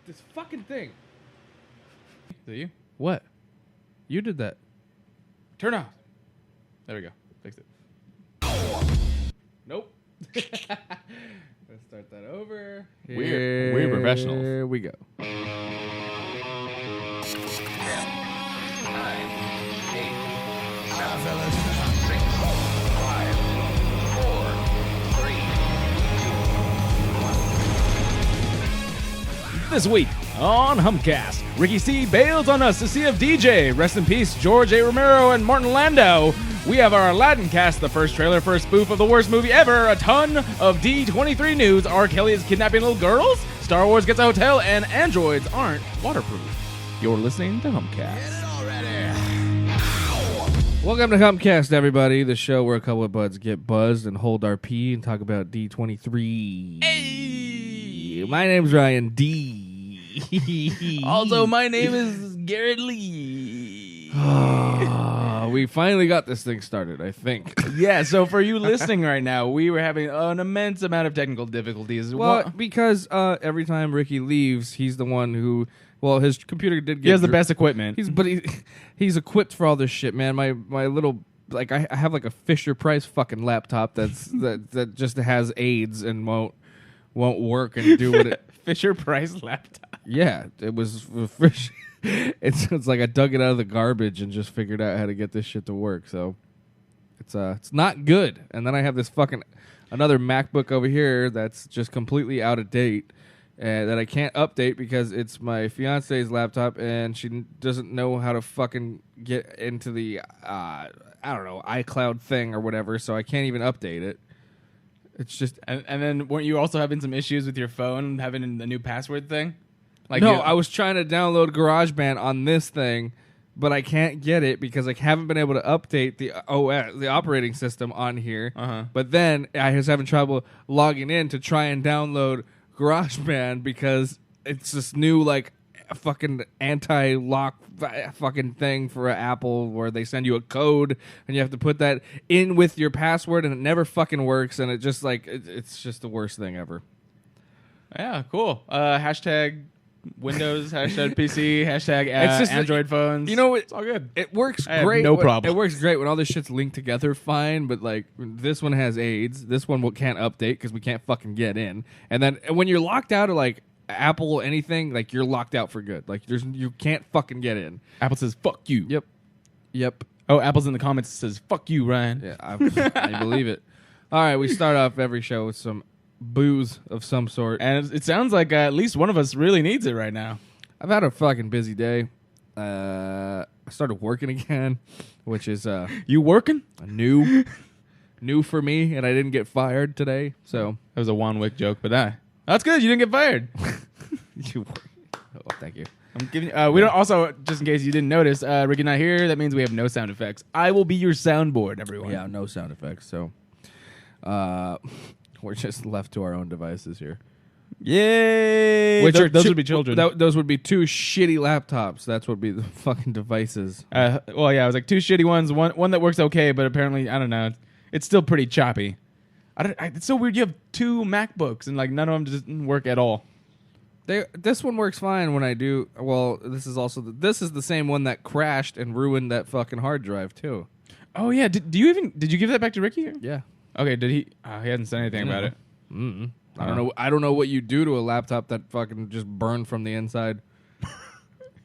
This fucking thing. Do you? What? You did that. Turn off. There we go. Fixed it. Nope. Let's start that over. We're professionals. Here we go. 10, 9, 8, 7, 6, 5, 4, 3, 2, 1. This week on Humpcast, Ricky C bails on us to see if DJ, rest in peace, George A. Romero and Martin Landau. We have our Aladdin cast, the first trailer for a spoof of the worst movie ever, a ton of D23 news, R. Kelly is kidnapping little girls, Star Wars gets a hotel, and androids aren't waterproof. You're listening to Humpcast. Welcome to Humpcast, everybody, the show where a couple of buds get buzzed and hold our pee and talk about D23. Hey! My name's Ryan D. Also, my name is Garrett Lee. We finally got this thing started, I think. Yeah, so for you listening right now, we were having an immense amount of technical difficulties. Well, because every time Ricky leaves, he's the one who... Well, his computer did get... He has the best equipment. He's equipped for all this shit, man. My little... Like, I have like a Fisher-Price fucking laptop that just has AIDS and won't work and do what it... Fisher-Price laptop. Yeah, it was Fisher... It's like I dug it out of the garbage and just figured out how to get this shit to work. So it's not good. And then I have this fucking another MacBook over here that's just completely out of date that I can't update because it's my fiance's laptop and she doesn't know how to fucking get into the I don't know, iCloud thing or whatever. So I can't even update it. It's just And then weren't you also having some issues with your phone having a new password thing? Like no, I was trying to download GarageBand on this thing, but I can't get it because I haven't been able to update the OS, the operating system on here. Uh-huh. But then I was having trouble logging in to try and download GarageBand because it's this new like fucking anti-lock fucking thing for Apple where they send you a code and you have to put that in with your password and it never fucking works and it just like it's just the worst thing ever. Yeah, cool. Hashtag Windows, hashtag PC, hashtag Android phones. You know, it's all good. It works I have great. no problem. It works great when all this shit's linked together fine, but like this one has AIDS. This one can't update because we can't fucking get in. And then when you're locked out of like Apple anything, like you're locked out for good. Like you can't fucking get in. Apple says, fuck you. Yep. Oh, Apple's in the comments says, fuck you, Ryan. Yeah, I believe it. All right, we start off every show with some booze of some sort. And it sounds like at least one of us really needs it right now. I've had a fucking busy day. I started working again, which is You working? new for me, and I didn't get fired today. So That was a Juan Wick joke, but that's good. You didn't get fired. thank you. I'm giving. We don't. Also, just in case you didn't notice, Ricky not here. That means we have no sound effects. I will be your soundboard, everyone. Yeah, no sound effects. So we're just left to our own devices here. Yay! Which Those would be children. Those would be two shitty laptops. That's what would be the fucking devices. Well, yeah, it was like two shitty ones. One that works okay, but apparently, I don't know. It's still pretty choppy. It's so weird. You have two MacBooks and like none of them just work at all. This one works fine when I do. Well, this is also this is the same one that crashed and ruined that fucking hard drive too. Oh yeah. Did you give that back to Ricky? Yeah. Okay. Did he? He hasn't said anything about it. Mm-mm. I don't know. I don't know what you do to a laptop that fucking just burned from the inside.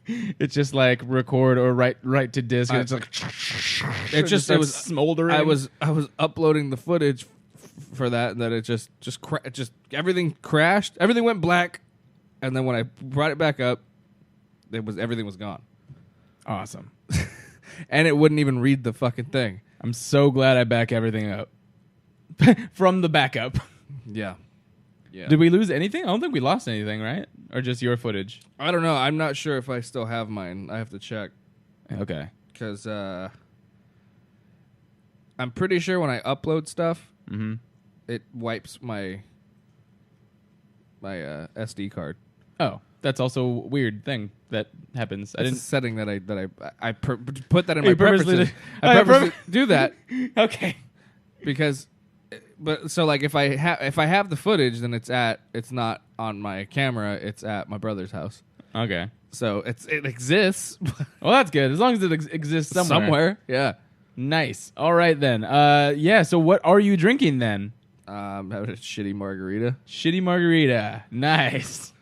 It's just like record or write to disk. And it's like it was smoldering. I was uploading the footage for that it just everything crashed. Everything went black, and then when I brought it back up, everything was gone. Awesome. And it wouldn't even read the fucking thing. I'm so glad I back everything up from the backup. Yeah. Yeah. Did we lose anything? I don't think we lost anything, right? Or just your footage? I don't know. I'm not sure if I still have mine. I have to check. Okay. Because I'm pretty sure when I upload stuff, it wipes my SD card. Oh, that's also a weird thing that happens. It's a setting that I put that in You my purposely preferences. did- I purposely do that Okay. because but so like if I have the footage, then it's not on my camera. It's at my brother's house. Okay. So it exists. Well, that's good. As long as it exists somewhere. Yeah. Nice. All right then. Yeah. So what are you drinking then? Having a shitty margarita. Shitty margarita. Nice.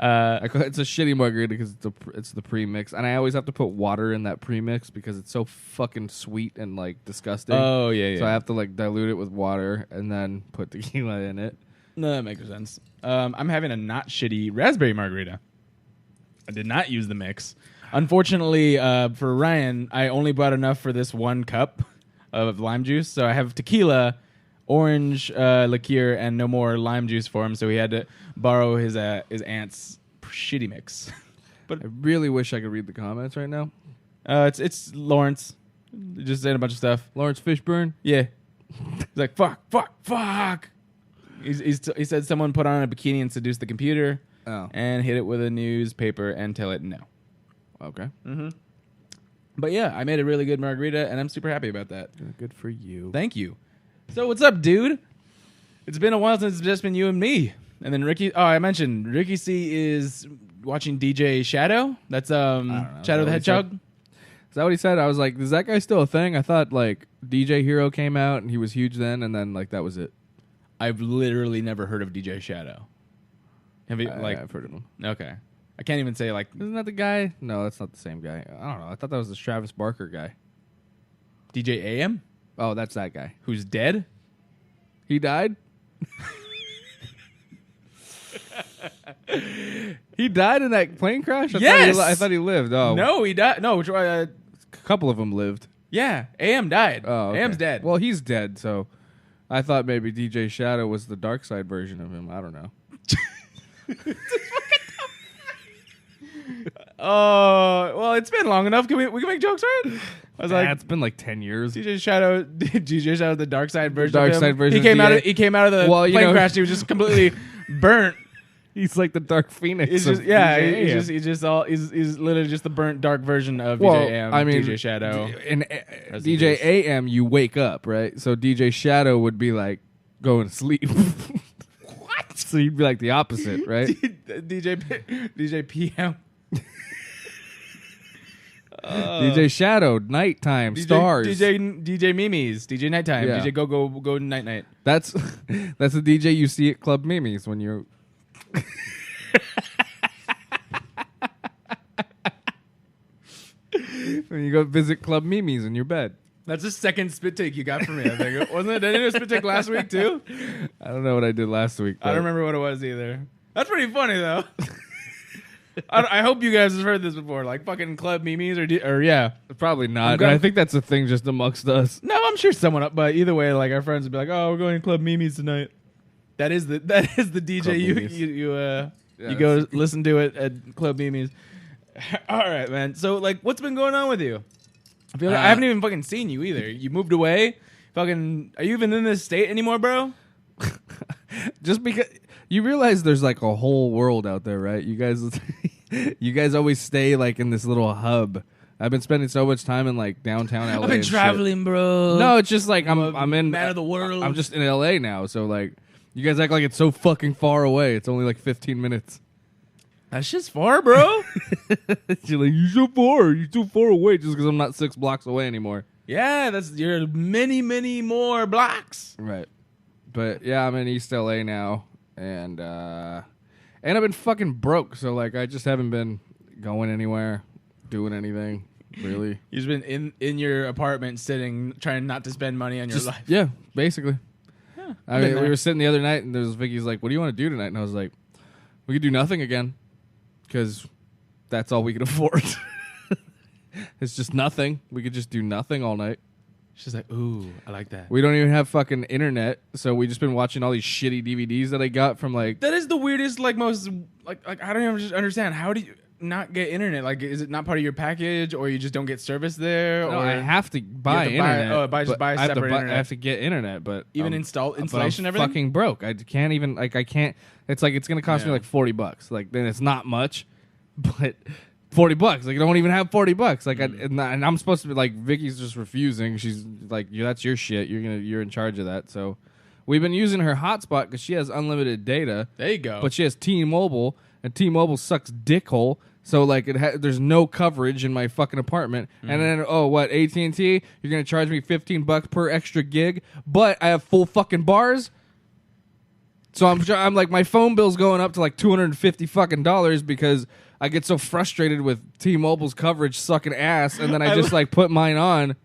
It's a shitty margarita because it's the premix, and I always have to put water in that premix because it's so fucking sweet and like disgusting. Oh yeah. So I have to like dilute it with water and then put tequila in it. No, that makes sense. I'm having a not shitty raspberry margarita. I did not use the mix. Unfortunately, for Ryan, I only bought enough for this 1 cup of lime juice, so I have tequila, orange liqueur, and no more lime juice for him. So he had to borrow his aunt's shitty mix. But I really wish I could read the comments right now. It's Lawrence. Just saying a bunch of stuff. Lawrence Fishburne. Yeah. He's like fuck. He said someone put on a bikini and seduced the computer. Oh. And hit it with a newspaper and tell it no. Okay. Mm-hmm. But yeah, I made a really good margarita, and I'm super happy about that. Good for you. Thank you. So what's up, dude? It's been a while since it's just been you and me. And then Ricky. Oh, I mentioned Ricky C is watching DJ Shadow. That's Shadow the Hedgehog. Is that what he said? I was like, is that guy still a thing? I thought like DJ Hero came out and he was huge then, and then like that was it. I've literally never heard of DJ Shadow. Have you I've heard of him. Okay. I can't even say like Isn't that the guy? No, that's not the same guy. I don't know. I thought that was the Travis Barker guy. DJ AM, Oh, that's that guy. who's dead. He died? He died in that plane crash? I thought he lived. Oh. No, he died. No, which A couple of them lived. yeah, AM died. Oh, okay. AM's dead. Well, he's dead, so I thought maybe DJ Shadow was the dark side version of him. I don't know. Oh, well, it's been long enough. We can make jokes, right? I was like, it's been like 10 years. DJ Shadow, the dark side version. Dark of him. side version He came of out. DJ. He came out of the plane crash. He was just completely burnt. He's like the Dark Phoenix. He's just he's literally just the burnt dark version of DJ AM. I mean, DJ Shadow. In DJ AM, you wake up, right? So DJ Shadow would be like going to sleep. What? So you'd be like the opposite, right? DJ PM. DJ Shadow, nighttime, stars. DJ Mimi's, DJ Nighttime, Yeah. DJ Go Night. That's the DJ you see at Club Mimi's when you're. When you go visit Club Mimi's in your bed. That's the second spit take you got from me. I think wasn't it? Didn't you spit take last week too? I don't know what I did last week. I don't remember what it was either. That's pretty funny though. I hope you guys have heard this before, like fucking Club Mimi's or yeah. Probably not. I think that's a thing just amongst us. No, I'm sure someone up, but either way, like our friends would be like, "Oh, we're going to Club Mimi's tonight." That is the DJ you go listen to it at Club Mimi's. All right, man. So like, what's been going on with you? I feel like I haven't even fucking seen you either. You moved away. Fucking, are you even in this state anymore, bro? Just because you realize there's like a whole world out there, right? You guys always stay like in this little hub. I've been spending so much time in like downtown LA. I've been traveling, bro. No, it's just like I'm in man of the world. I'm just in LA now, so like you guys act like it's so fucking far away. It's only like 15 minutes. That's just far, bro. You're like, you're so far. You're too far away just because I'm not 6 blocks away anymore. Yeah, you're many, many more blocks. Right. But yeah, I'm in East LA now, and I've been fucking broke, so like I just haven't been going anywhere, doing anything, really. You've been in your apartment sitting, trying not to spend money on your life. Yeah, basically. Yeah, I mean, we were sitting the other night, and there's Vicky's like, "What do you want to do tonight?" And I was like, "We could do nothing again, because that's all we could afford." It's just nothing. We could just do nothing all night. She's like, "Ooh, I like that." We don't even have fucking internet, so we just been watching all these shitty DVDs that I got from like. That is the weirdest, like most, like I don't even understand. How do you not get internet? Like, is it not part of your package, or you just don't get service there? No, or I have to buy internet. Buy separate internet. I have to get internet, but even installation, I'm everything. Fucking broke. I can't even like. I can't. It's like it's gonna cost me like $40. Like then it's not much, but. $40. Like I don't even have $40. Like and I'm supposed to be like Vicky's just refusing. She's like, that's your shit. You're in charge of that. So we've been using her hotspot because she has unlimited data. There you go. But she has T-Mobile, and T-Mobile sucks dickhole. So like there's no coverage in my fucking apartment. And then AT&T? You're gonna charge me $15 per extra gig, but I have full fucking bars. So I'm like, my phone bill's going up to like $250 fucking dollars because I get so frustrated with T-Mobile's coverage sucking ass, and then I just like put mine on.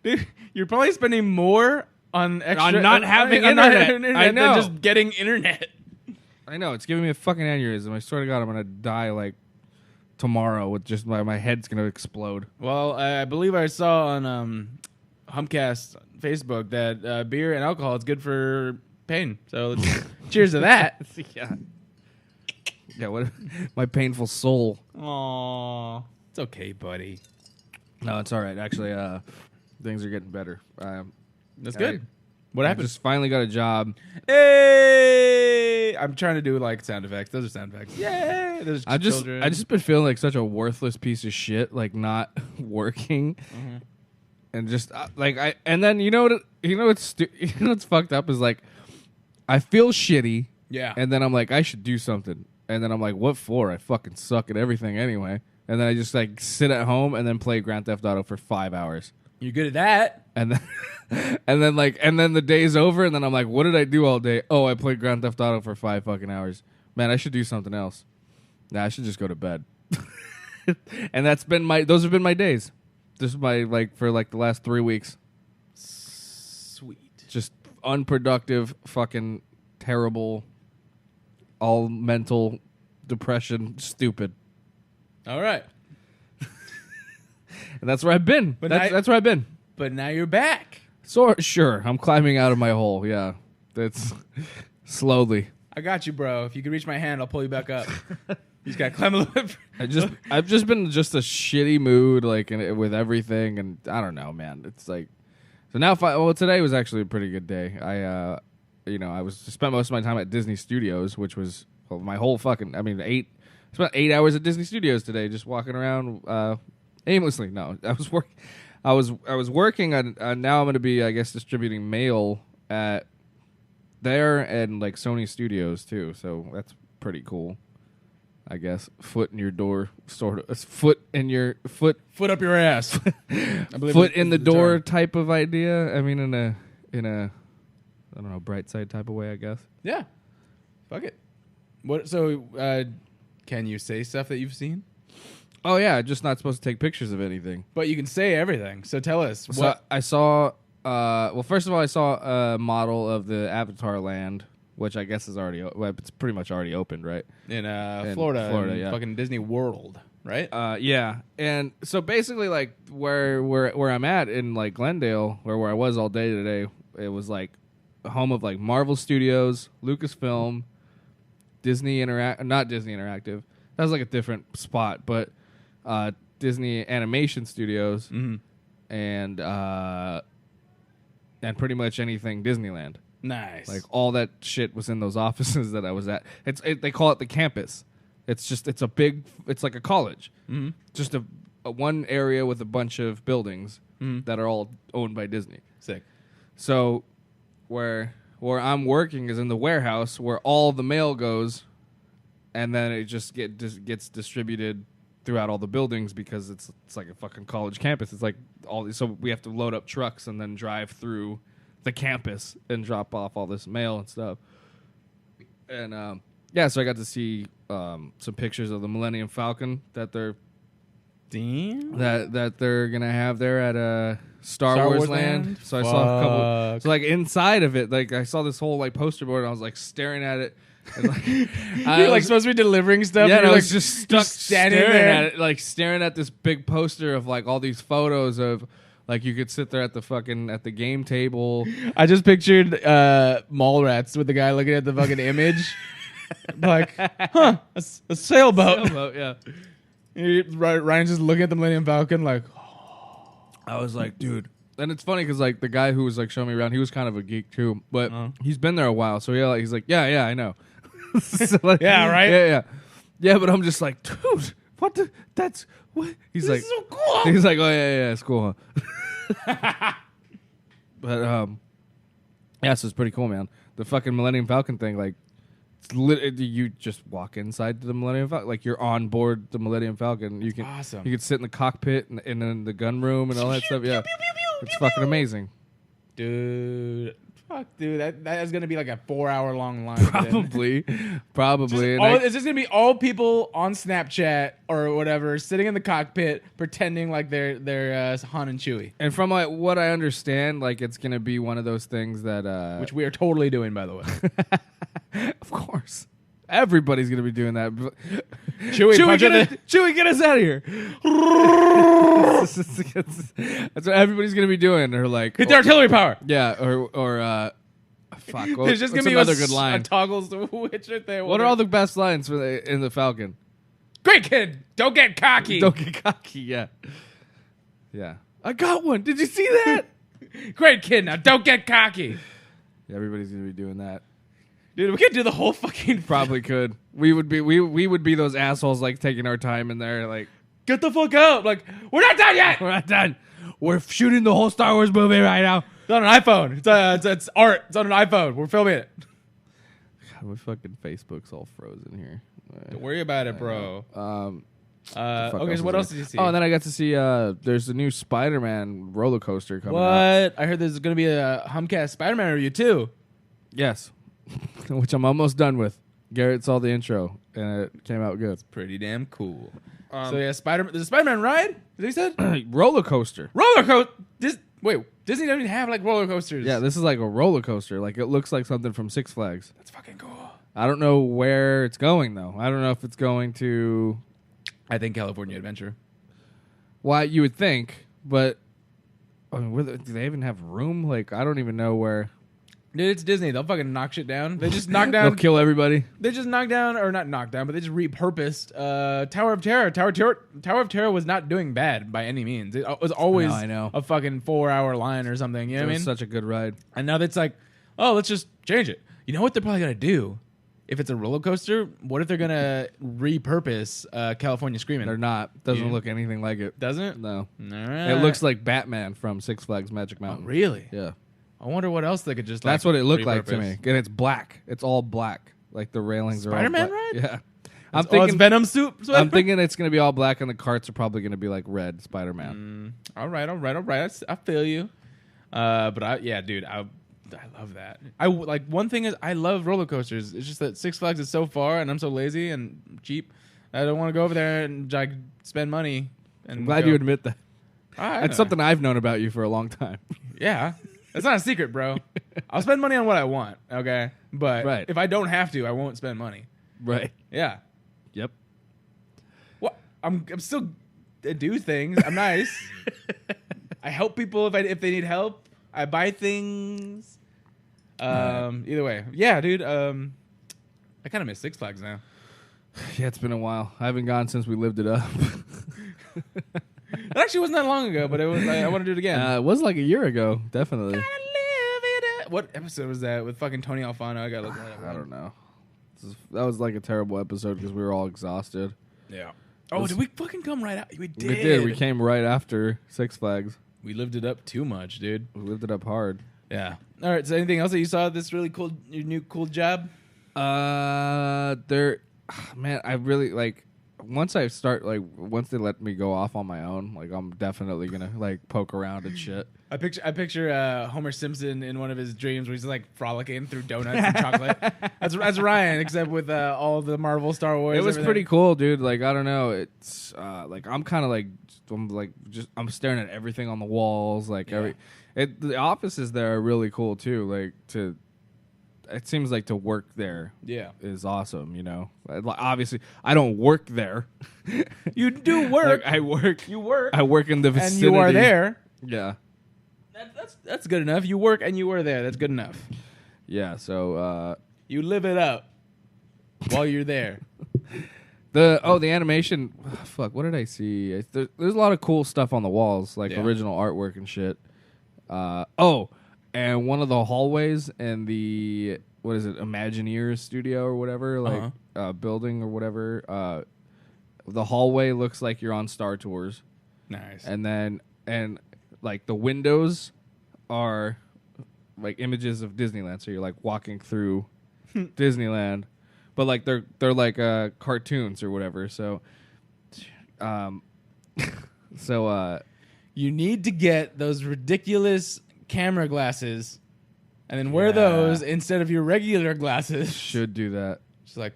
Dude, you're probably spending more on extra On not having internet. I know. than just getting internet. I know, it's giving me a fucking aneurysm. I swear to God, I'm gonna die like tomorrow with just my head's gonna explode. Well, I believe I saw on Humpcast Facebook that beer and alcohol is good for pain. So cheers to that. Yeah, what my painful soul. Aww. It's okay, buddy. No, it's all right. Actually, things are getting better. That's good. What I happened? just finally got a job. Hey! I'm trying to do like sound effects. Those are sound effects. Yay! Those are children. I just been feeling like such a worthless piece of shit, like not working, and just and then you know what's fucked up is like I feel shitty, and then I'm like I should do something, and then I'm like what for? I fucking suck at everything anyway, and then I just like sit at home and then play Grand Theft Auto for 5 hours. You're good at that. And then and then the day's over, and then I'm like, what did I do all day? Oh, I played Grand Theft Auto for 5 fucking hours. Man, I should do something else. Nah, I should just go to bed. And those have been my days. This is my for the last 3 weeks. Sweet. Just unproductive, fucking terrible, all mental depression, stupid. All right. And that's where I've been. That's where I've been. But now you're back. So sure, I'm climbing out of my hole. Yeah, that's slowly. I got you, bro. If you can reach my hand, I'll pull you back up. You just gotta climb a little bit. I've just been just a shitty mood, with everything, and I don't know, man. It's like so now. Today was actually a pretty good day. I spent most of my time at Disney Studios, which was my whole fucking. I spent 8 hours at Disney Studios today, just walking around aimlessly. No, I was working. I was working on now I'm going to be, I guess, distributing mail at there and like Sony Studios too. So that's pretty cool. I guess foot in your door, sort of foot up your ass. I believe foot in the door type of idea. I mean, in a I don't know, bright side type of way, I guess. Yeah. Fuck it. What? So can you say stuff that you've seen? Oh yeah, just not supposed to take pictures of anything. But you can say everything. So tell us. So what I saw. First of all, I saw a model of the Avatar land, which I guess is already. It's pretty much already opened, right? In Florida, yeah. Fucking Disney World, right? Yeah. And so basically, like where I'm at in like Glendale, where I was all day today, it was like home of like Marvel Studios, Lucasfilm, not Disney Interactive. That was like a different spot, but. Disney Animation Studios, and pretty much anything Disneyland. Nice. Like all that shit was in those offices that I was at. They call it the campus. It's like a college. Just a one area with a bunch of buildings that are all owned by Disney. Sick. So where I'm working is in the warehouse where all the mail goes, and then it just gets distributed throughout all the buildings because it's like a fucking college campus. It's like so we have to load up trucks and then drive through the campus and drop off all this mail and stuff. And so I got to see some pictures of the Millennium Falcon that they're that they're gonna have there at Star Wars Land. So I saw a couple. So like inside of it, like I saw this whole like poster board, and I was like staring at it. And, like, you're like supposed to be delivering stuff. Yeah, and I you're was just stuck standing staring there at it, like staring at this big poster of like all these photos of like you could sit there at the game table. I just pictured Mallrats with the guy looking at the fucking image, like, a sailboat. Sailboat, yeah. Ryan's just looking at the Millennium Falcon, like. I was like, dude. And it's funny because like the guy who was like showing me around, he was kind of a geek too, but he's been there a while, so he's like, yeah, I know. So, like, yeah, right. Yeah. But I'm just like, dude, what? That's what? He's this like, is so cool. He's like, oh yeah, it's cool, huh? But Yeah, so it's pretty cool, man. The fucking Millennium Falcon thing, like, you just walk inside the Millennium Falcon, like you're on board the Millennium Falcon. You can Awesome. You can sit in the cockpit and in the gun room and all that stuff. Yeah, it's fucking amazing. Dude. Fuck, dude. That is going to be like a 4-hour long line. Probably. It's just going to be all people on Snapchat or whatever sitting in the cockpit pretending like they're Han and Chewie. And from like what I understand, like it's going to be one of those things that Which we are totally doing, by the way. Of course. Everybody's going to be doing that. Chewie, get us out of here. That's what everybody's going to be doing. They're like, hit the artillery power. Yeah, or fuck. There's just going to be another good line. a toggles to which they want. What are all the best lines in the Falcon? Great kid, don't get cocky. Don't get cocky, yeah. Yeah. I got one. Did you see that? Great kid, now don't get cocky. Yeah, everybody's going to be doing that. Dude, we could do the whole fucking... Probably could. We would be those assholes like taking our time in there, like, get the fuck out. Like, we're not done yet. we're not done. We're shooting the whole Star Wars movie right now. It's on an iPhone. It's art. It's on an iPhone. We're filming it. God, my fucking Facebook's all frozen here. Don't worry about it, bro. Okay, so what else did you see? Oh, and then I got to see there's a new Spider-Man roller coaster coming what? out. I heard there's going to be a Humpcast Spider-Man review, too. Yes. Which I'm almost done with. Garrett saw the intro, and it came out good. Pretty damn cool. So, yeah, there's a Spider-Man ride? Did he said? Roller coaster. Roller coaster? Wait, Disney doesn't even have, like, roller coasters. Yeah, this is like a roller coaster. Like, it looks like something from Six Flags. That's fucking cool. I don't know where it's going, though. I don't know if it's going to... I think California Adventure. Why, you would think, but... I mean, do they even have room? Like, I don't even know where... Dude, it's Disney. They'll fucking knock shit down. They just knock down... They'll kill everybody. They just knocked down, or not knocked down, but they just repurposed Tower of Terror. Tower of Terror was not doing bad by any means. It was always I know. a fucking 4-hour line or something. You know what I mean? It was such a good ride. And now it's like, oh, let's just change it. You know what they're probably going to do? If it's a roller coaster, what if they're going to repurpose California Screaming? They're not. Doesn't look anything like it. Doesn't it? No. Alright. It looks like Batman from Six Flags Magic Mountain. Oh, really? Yeah. I wonder what else they could just That's what it looked like to repurpose. me. And it's black. It's all black. Like the railings are all Spider-Man black. ride? Yeah. I'm thinking Venom suit. I'm thinking it's going to be all black and the carts are probably going to be like red Spider-Man. All right. I feel you. But yeah, dude, I love that. One thing is I love roller coasters. It's just that Six Flags is so far and I'm so lazy and cheap. I don't want to go over there and like spend money. And I'm glad you admit that. I That's know. something I've known about you for a long time. Yeah. It's not a secret, bro. I'll spend money on what I want, okay? But if I don't have to, I won't spend money. Right. Yeah. Yep. Well, I'm still I do things. I'm nice. I help people if they need help. I buy things. Either way. Yeah, dude. I kind of miss Six Flags now. Yeah, it's been a while. I haven't gone since we lived it up. It actually wasn't that long ago, but it was. I want to do it again. It was like a year ago, definitely. Gotta live it up. What episode was that with fucking Tony Alfano? I gotta look that up. I don't know. That was like a terrible episode because we were all exhausted. Yeah. Oh, did we fucking come right out? We did. We did. We came right after Six Flags. We lived it up too much, dude. We lived it up hard. Yeah. All right. So, anything else that you saw at this really cool, your new cool job? Man, I really like. Once they let me go off on my own, like I'm definitely gonna like poke around and shit. I picture Homer Simpson in one of his dreams where he's like frolicking through donuts and chocolate. That's Ryan, except with all of the Marvel, Star Wars. It was everything. pretty cool, dude. Like I don't know, it's like I'm kind of like I'm staring at everything on the walls. Like the offices there are really cool too. It seems like to work there is awesome, you know. Obviously, I don't work there. You do work. I work. You work. I work in the vicinity. And you are there. Yeah. That's good enough. You work and you are there. That's good enough. Yeah, so... you live it up while you're there. The animation... Fuck, what did I see? There's a lot of cool stuff on the walls, like original artwork and shit. And one of the hallways in the, what is it, Imagineers studio or whatever, building or whatever, the hallway looks like you're on Star Tours. Nice. And like the windows are like images of Disneyland. So you're like walking through Disneyland, but like they're like cartoons or whatever. So, you need to get those ridiculous camera glasses, and then wear those instead of your regular glasses. should do that. Just like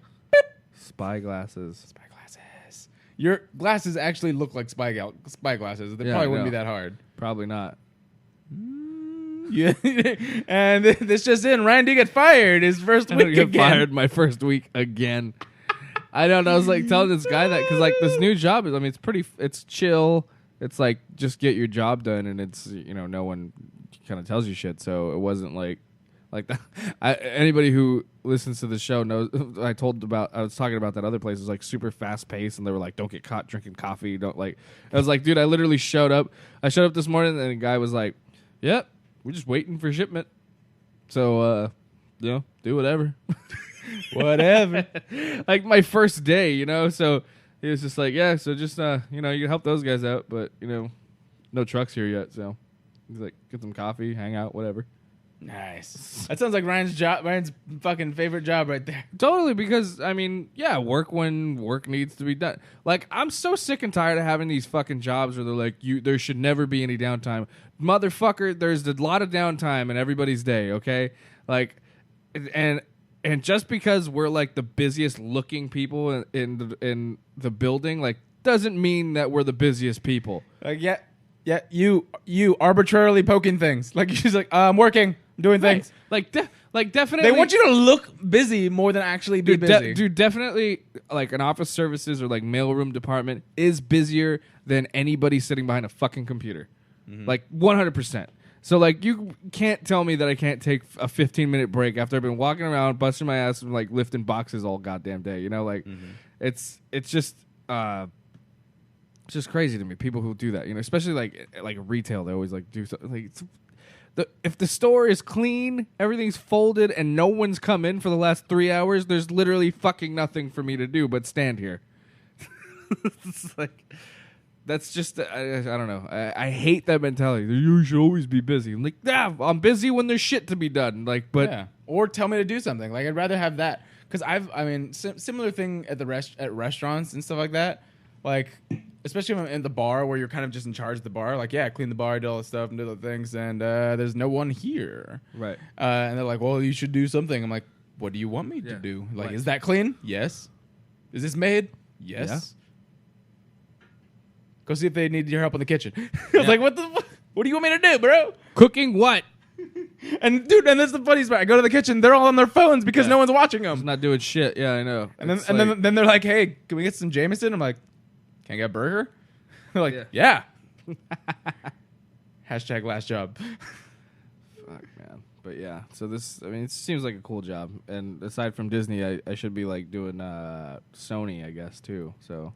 Spy glasses. spy glasses. Your glasses actually look like spy glasses. They probably wouldn't be that hard. Probably not. Yeah. And this just in, Ryan did get fired his first I'm week gonna get again. fired my first week again. I don't know. I was like telling this guy that because like this new job is, I mean, it's chill. It's like just get your job done, and it's no one kind of tells you shit. So it wasn't like that. Anybody who listens to the show knows. I was talking about that other place is like super fast paced, and they were like, don't get caught drinking coffee. Don't like. I was like, dude, I literally showed up. I showed up this morning, and the guy was like, yep, we're just waiting for shipment. So do whatever. Whatever. Like my first day, so he was just like, yeah, so just you can help those guys out, but no trucks here yet, so he's like, get some coffee, hang out, whatever. Nice. That sounds like Ryan's fucking favorite job right there. Totally, because I mean, yeah, work when work needs to be done. Like, I'm so sick and tired of having these fucking jobs where they're like, there should never be any downtime. Motherfucker, there's a lot of downtime in everybody's day, okay? Like, and just because we're like the busiest looking people in the building, like, doesn't mean that we're the busiest people. Like, yeah, you arbitrarily poking things. Like, she's like, I'm working, I'm doing things. Like definitely. They want you to look busy more than actually be busy. Dude, definitely, like, an office services or like mailroom department is busier than anybody sitting behind a fucking computer. Like 100%. So like, you can't tell me that I can't take a 15-minute break after I've been walking around busting my ass and like lifting boxes all goddamn day. It's just crazy to me. People who do that, especially like retail, they always like do something like. If the store is clean, everything's folded, and no one's come in for the last 3 hours, there's literally fucking nothing for me to do but stand here. It's like, that's just, I don't know. I hate that mentality. You should always be busy. I'm like, yeah, I'm busy when there's shit to be done. Like, but yeah. Or tell me to do something. Like, I'd rather have that, because similar thing at at restaurants and stuff like that. Like, especially when I'm in the bar where you're kind of just in charge of the bar. Like, yeah, clean the bar, do all the stuff, and do the things, and there's no one here. Right. And they're like, well, you should do something. I'm like, what do you want me to do? Like, is that clean? Yes. Is this made? Yes. Yeah. Go see if they need your help in the kitchen. I was like, what do you want me to do, bro? Cooking what? And dude, and that's the funniest part. I go to the kitchen, they're all on their phones because no one's watching them. Just not doing shit. Yeah, I know. And then they're like, hey, can we get some Jameson? I'm like, can I get a burger? They're like, yeah. Hashtag last job. Fuck, man. But yeah, so it seems like a cool job. And aside from Disney, I should be like doing Sony, I guess, too. So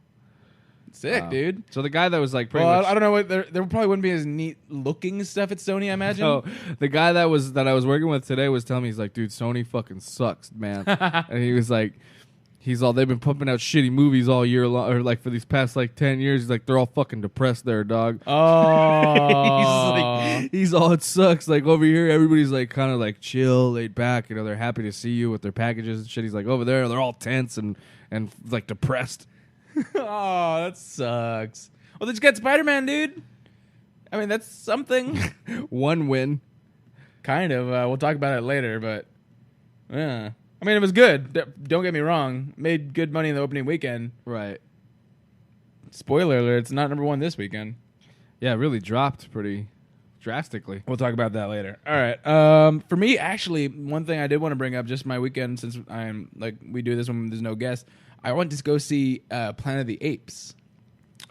sick, dude. So the guy that was like pretty much, I don't know, there probably wouldn't be as neat looking stuff at Sony, I imagine. No, the guy that I was working with today was telling me, he's like, dude, Sony fucking sucks, man. And he was like, they've been pumping out shitty movies all year long, or like for these past like 10 years. He's like, they're all fucking depressed there, dog. Oh. he's all, it sucks. Like over here, everybody's like kind of like chill, laid back. They're happy to see you with their packages and shit. He's like, over there, they're all tense and like depressed. Oh, that sucks. Well, did you get Spider-Man, dude? I mean, that's something. One win. Kind of. We'll talk about it later, but yeah. I mean, it was good. Don't get me wrong. Made good money in the opening weekend. Right. Spoiler alert, it's not number one this weekend. Yeah, it really dropped pretty drastically. We'll talk about that later. All right. For me, actually, one thing I did want to bring up, just my weekend, since I'm like, we do this when there's no guest. I went to go see Planet of the Apes.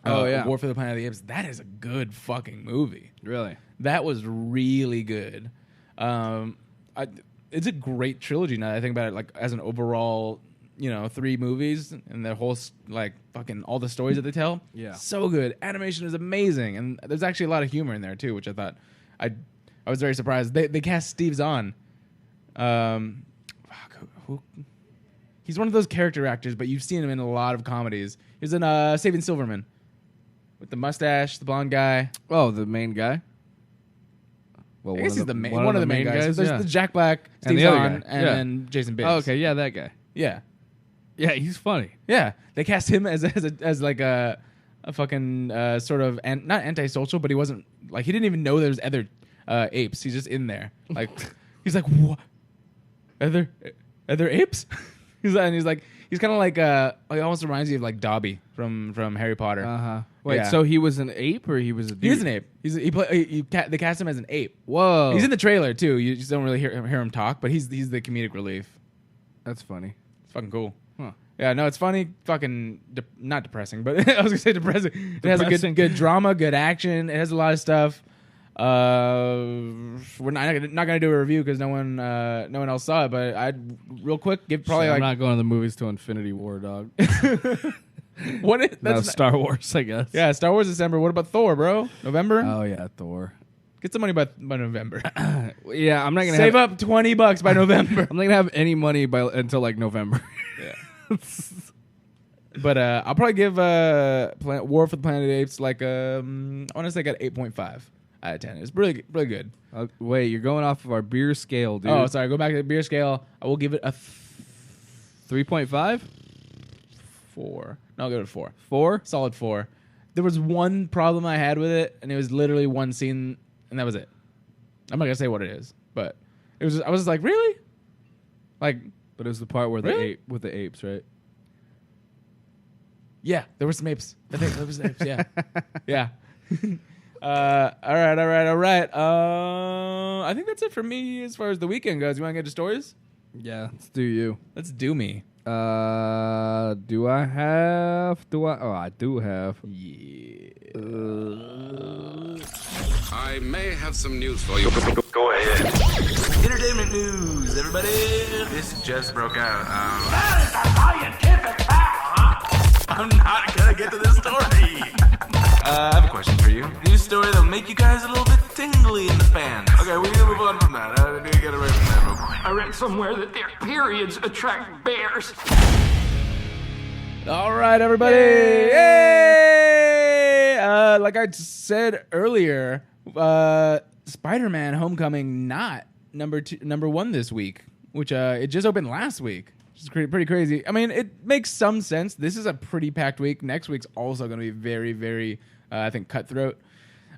Oh, yeah. War for the Planet of the Apes. That is a good fucking movie. Really? That was really good. It's a great trilogy now that I think about it, like as an overall, 3 movies and the whole, like, fucking all the stories that they tell. Yeah. So good. Animation is amazing. And there's actually a lot of humor in there, too, which I thought, I was very surprised. They cast Steve Zahn. He's one of those character actors, but you've seen him in a lot of comedies. He was in Saving Silverman with the mustache, the blonde guy. Oh, the main guy? Well, I guess he's one of the main guys. There's yeah. the Jack Black, And Steve the other Zahn, guy. and Yeah. then Jason Biggs. Oh, okay, yeah, that guy. Yeah. Yeah, he's funny. Yeah. They cast him as like a fucking sort of not antisocial, but he wasn't like he didn't even know there was other apes. He's just in there. Like he's like, what? Are there apes? He's kind of like he almost reminds you of like Dobby from Harry Potter. Wait, Yeah. so he was an ape or he was a dude? He is an ape. They cast him as an ape. Whoa. He's in the trailer too. You just don't really hear him talk, but he's the comedic relief. That's funny. It's fucking cool. Huh. Yeah, no, it's funny. Fucking not depressing, but I was gonna say depressing. It has a Depressing. good drama, good action. It has a lot of stuff. We're not gonna do a review because no one else saw it. But I'd real quick give probably I'm like not going to the movies to Infinity War, dog. what? That's That's Star Wars, I guess. yeah, Star Wars December. What about Thor, bro? November. Oh yeah, Thor. Get some money by November. Yeah, I'm not gonna Save have, up $20 by November. I'm not gonna have any money until like November. Yeah. But I'll probably give War for the Planet of the Apes like I want to say like 8.5 out of 10. It's really really good. Wait, you're going off of our beer scale, dude. Oh, sorry. Go back to the beer scale. I will give it a 3.5? 4. No, I'll give it a 4. 4? Solid 4. There was one problem I had with it, and it was literally one scene, and that was it. I'm not gonna say what it is, but it was. I was just like, really? Like, But it was the part where Really? with the apes, right? yeah, there were some apes. I think there was apes. Yeah, yeah. All right. I think that's it for me as far as the weekend goes. You want to get to stories? Yeah, let's do you. Let's do me. Do I have? Oh, I do have. Yeah. I may have some news for you. Go ahead. Entertainment news, everybody. This just broke out. That is a scientific fact, huh? I'm not gonna get to this story. I have a question for you. News story that'll make you guys a little bit tingly in the fans. Okay, we need to move on from that. I need to get away from that real quick. I read somewhere that their periods attract bears. All right, everybody. Hey! Like I said earlier, Spider-Man: Homecoming not number 1 this week, which it just opened last week. Which is pretty crazy. I mean, it makes some sense. This is a pretty packed week. Next week's also going to be very, very, I think, cutthroat.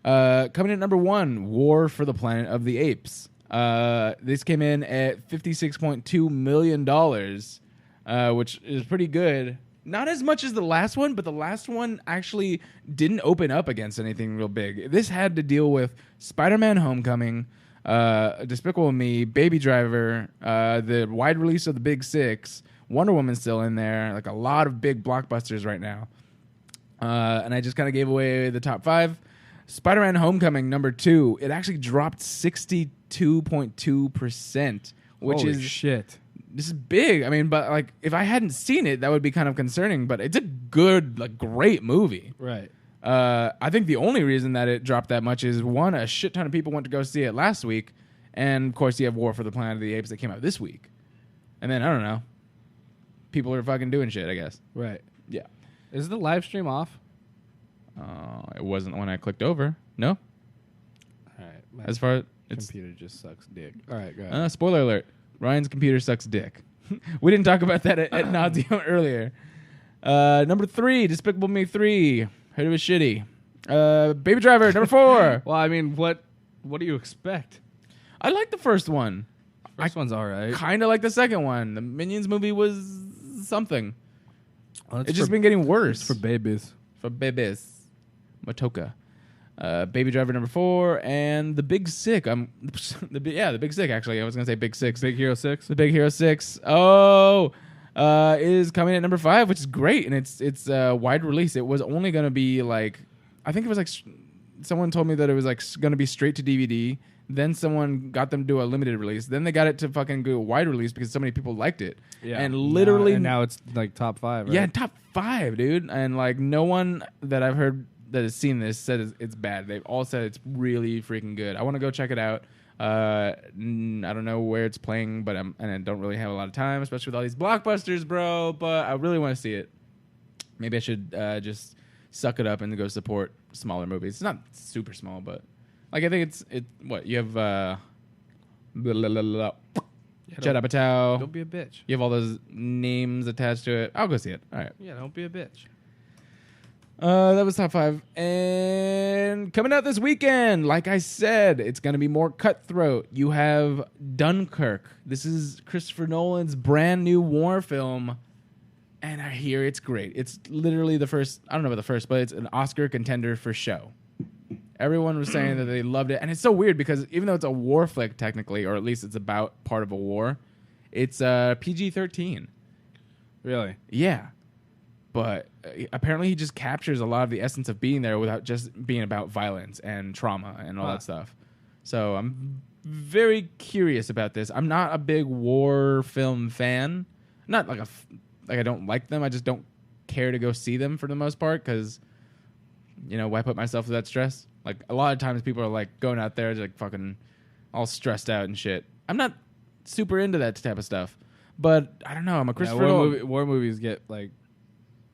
Coming in at number 1, War for the Planet of the Apes. This came in at $56.2 million, which is pretty good. Not as much as the last one, but the last one actually didn't open up against anything real big. This had to deal with Spider-Man: Homecoming, Despicable Me, Baby Driver, the wide release of the Big Six, Wonder Woman's still in there, like a lot of big blockbusters right now. And I just kind of gave away the top 5. Spider-Man: Homecoming, number 2. It actually dropped 62.2%, which Holy is shit. This is big. I mean, but like if I hadn't seen it, that would be kind of concerning. But it's a good, like, great movie. Right. I think the only reason that it dropped that much is one, a shit ton of people went to go see it last week, and of course you have War for the Planet of the Apes that came out this week, and then I don't know, people are fucking doing shit, I guess. Right. Yeah. Is the live stream off? It wasn't when I clicked over. No. All right. My As far as it's computer just sucks dick. All right, go ahead. spoiler alert: Ryan's computer sucks dick. We didn't talk about that at nauseam earlier. Number 3, Despicable Me 3. Heard it was shitty. Baby Driver, number 4. Well, I mean, what do you expect? I like the first one. First one's all right. Kind of like the second one. The Minions movie was something. Well, It's just been getting worse. for babies. For babies. Matoka. Baby Driver, number 4. And The Big Sick. The Big Sick, actually. I was going to say Big Six. Big Hero 6. The Big Hero 6. Oh, is coming at number 5, which is great, and it's wide release. It was only going to be like, I think it was like, someone told me that it was like going to be straight to DVD. Then someone got them to do a limited release. Then they got it to fucking go wide release because so many people liked it. Yeah. And literally now it's like top 5. Right? yeah, top 5, dude. And like no one that I've heard that has seen this said it's bad. They've all said it's really freaking good. I want to go check it out. I don't know where it's playing, but and I don't really have a lot of time, especially with all these blockbusters, bro. But I really want to see it. Maybe I should just suck it up and go support smaller movies. It's not super small, but Like I think it. What you have? Judd Apatow. Don't be a bitch. You have all those names attached to it. I'll go see it. All right. Yeah, don't be a bitch. That was top 5. And coming out this weekend, like I said, it's going to be more cutthroat. You have Dunkirk. This is Christopher Nolan's brand new war film. And I hear it's great. It's literally the first, I don't know about the first, but it's an Oscar contender for show. Everyone was saying that they loved it. And it's so weird because even though it's a war flick technically, or at least it's about part of a war, it's PG-13. Really? Yeah. But apparently he just captures a lot of the essence of being there without just being about violence and trauma and all that stuff. So I'm very curious about this. I'm not a big war film fan. Not like I don't like them. I just don't care to go see them for the most part because, why put myself through that stress? Like a lot of times people are like going out there like fucking all stressed out and shit. I'm not super into that type of stuff. But I don't know. I'm a Christopher Nolan. War movies get like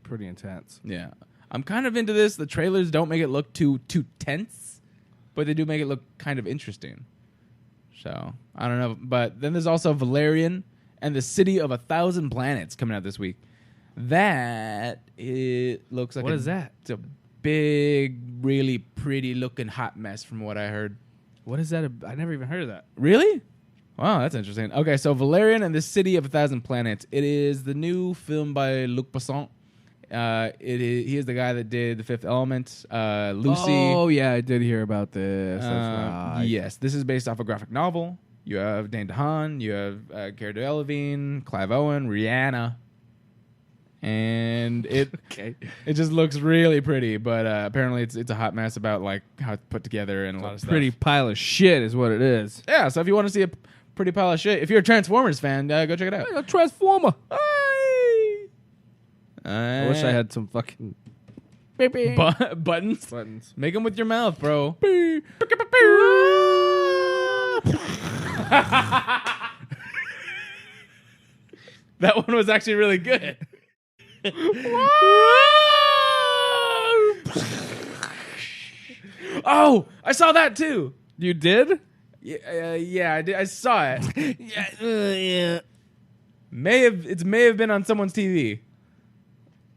pretty intense. Yeah. I'm kind of into this. The trailers don't make it look too tense, but they do make it look kind of interesting. So, I don't know. But then there's also Valerian and the City of 1,000 Planets coming out this week. That, it looks like... What is that? It's a big, really pretty looking hot mess from what I heard. What is that? I never even heard of that. Really? Wow, that's interesting. Okay, so Valerian and the City of 1,000 Planets. It is the new film by Luc Besson. He is the guy that did The Fifth Element, Lucy. Oh, yeah, I did hear about this. That's right. Yes, this is based off a graphic novel. You have Dane DeHaan, you have Cara Delevingne, Clive Owen, Rihanna. And it just looks really pretty, but apparently it's a hot mess about like how it's put together and a lot of stuff. Pretty pile of shit is what it is. Yeah, so if you want to see a pretty pile of shit, if you're a Transformers fan, go check it out. Hey, a Transformer. I wish I had some fucking buttons. buttons. Make them with your mouth, bro. That one was actually really good. Oh, I saw that too. You did? Yeah, I did. I saw it. Yeah. May have been on someone's TV.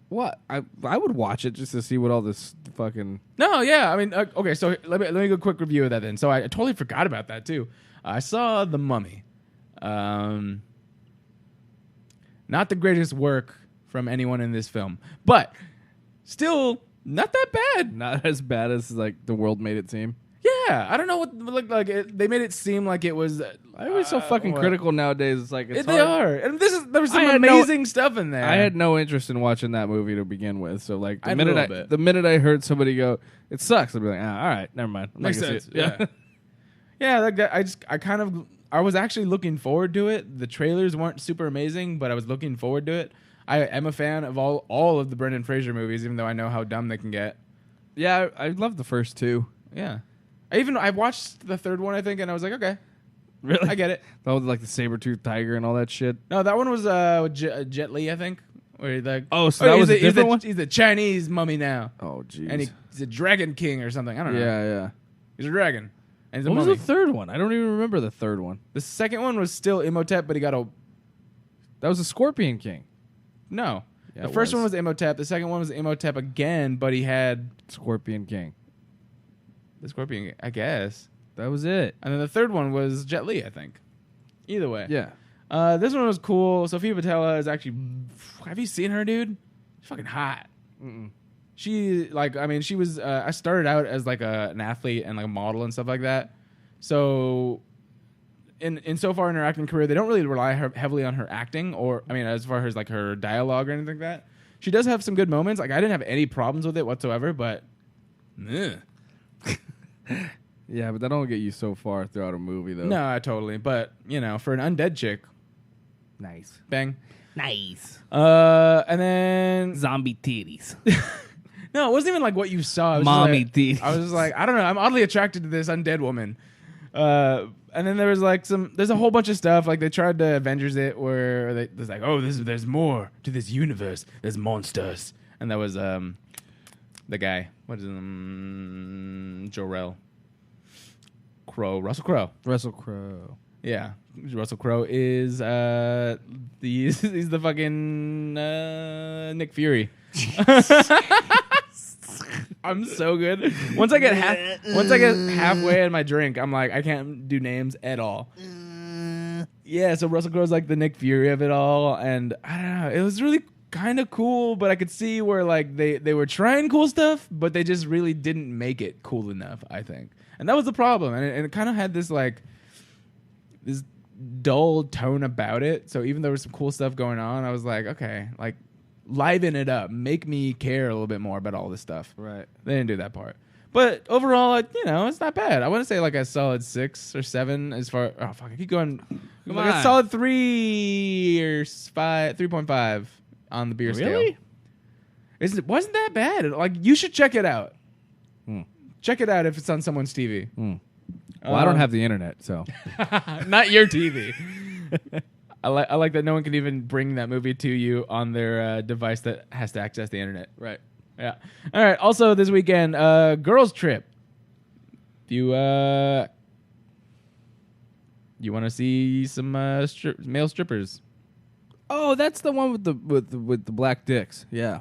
What? I would watch it just to see what all this fucking... No, yeah. I mean, okay, so let me go quick review of that then. So I totally forgot about that too. I saw The Mummy. Not the greatest work from anyone in this film, but still not that bad. Not as bad as like the world made it seem. Yeah, I don't know what they made it seem like it was. Everyone's so fucking critical nowadays. It's like they are, and there was some amazing stuff in there. I had no interest in watching that movie to begin with. So like the bit. minute I heard somebody go, "It sucks," I'd be like, all right, never mind. I'm Makes not gonna sense. see it. Yeah, yeah. Like that, I was actually looking forward to it. The trailers weren't super amazing, but I was looking forward to it. I am a fan of all of the Brendan Fraser movies, even though I know how dumb they can get. Yeah, I love the first two. Yeah. I watched the third one, I think, and I was like, okay. Really? I get it. That was like the saber-toothed tiger and all that shit. No, that one was Jet Li, I think. Where that was a different one? He's the Chinese mummy now. Oh, jeez. And he's a dragon king or something. I don't know. Yeah. He's a dragon. And he's a What mummy. was the third one? I don't even remember the third one. The second one was still Imhotep, but he got a... That was the Scorpion King. No. Yeah, the first one was Imhotep. The second one was Imhotep again, but he had... Scorpion King. The Scorpion, I guess. That was it. And then the third one was Jet Li, I think. Either way. Yeah. This one was cool. Sofia Boutella is actually... Have you seen her, dude? She's fucking hot. Mm-mm. She, she was... I started out as, an athlete and, a model and stuff like that. So, in so far in her acting career, they don't really rely heavily on her acting or, as far as, her dialogue or anything like that. She does have some good moments. I didn't have any problems with it whatsoever, but... Yeah, but that don't get you so far throughout a movie, though. No, totally. But, for an undead chick... Nice. Bang. Nice. And then... Zombie titties. No, it wasn't even like what you saw. Mommy titties. I was just like, I don't know. I'm oddly attracted to this undead woman. And then there was there's a whole bunch of stuff. Like they tried to Avengers it where there's like, oh, there's more to this universe. There's monsters. And that was the guy. What is Jor-El. Crowe. Russell Crowe. Russell Crowe. Yeah, Russell Crowe is he's the fucking Nick Fury. I'm so good. Once I get halfway in my drink, I'm like, I can't do names at all. Yeah, so Russell Crowe's like the Nick Fury of it all, and I don't know. It was really kind of cool, but I could see where like they were trying cool stuff, but they just really didn't make it cool enough, I think. And that was the problem. And it kind of had this like this dull tone about it. So even though there was some cool stuff going on, I was like, okay, like liven it up, make me care a little bit more about all this stuff. Right. They didn't do that part. But overall, it's not bad. I want to say like a solid 6 or 7 as far. Oh fuck, I keep going. Come like on. a solid 3 or 5, 3.5 on the beer Really? scale. It wasn't that bad. Like you should check it out. Check it out if it's on someone's TV. Well, I don't have the internet, so. Not your TV. I like that no one can even bring that movie to you on their device that has to access the internet. Right. Yeah. All right. Also, this weekend, girls' trip. If you want to see some male strippers, Oh, that's the one with the black dicks. Yeah.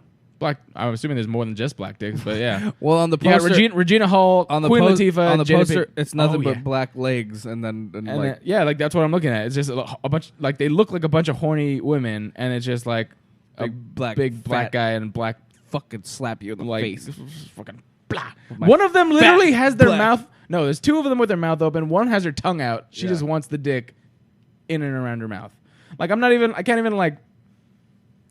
I'm assuming there's more than just black dicks, but yeah. Well, on the You got poster, Regina Hall, on the Queen Latifah, on the Jada poster, Pinkett. it's nothing Oh, but yeah. black legs, and then And like yeah, like that's what I'm looking at. It's just a bunch, like they look like a bunch of horny women, and it's just like a big black fat- guy and black fucking slap you in the like face. fucking blah. my One of them literally fat has their black- mouth. No, there's 2 of them with their mouth open. One has her tongue out. She Yeah. just wants the dick in and around her mouth. Like I can't even like.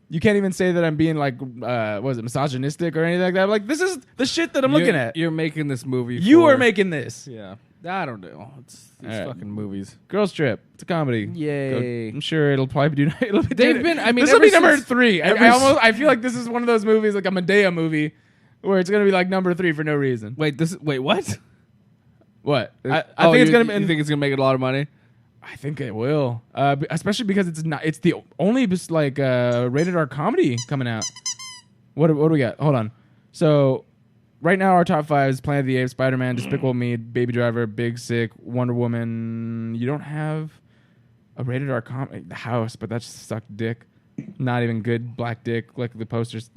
You can't even say that I'm being like, misogynistic or anything like that. Like this is the shit that I'm looking at. You're making this movie. You for, are making this. Yeah. I don't know. It's these All right. fucking movies. Girls Trip. It's a comedy. Yay. I'm sure it'll probably do. They've been- I mean, this will ever be number since- 3. ever I feel like this is one of those movies, like a Medea movie, where it's gonna be like number 3 for no reason. Wait, what? What? I Oh, think it's gonna. You think it's gonna make it a lot of money? I think it will, especially because it's not. It's the only like rated R comedy coming out. What do we got? Hold on. So right now our top 5 is Planet of the Apes, Spider-Man, Despicable Me, Baby Driver, Big Sick, Wonder Woman. You don't have a rated R comedy. The House, but that's sucked dick. Not even good black dick like the posters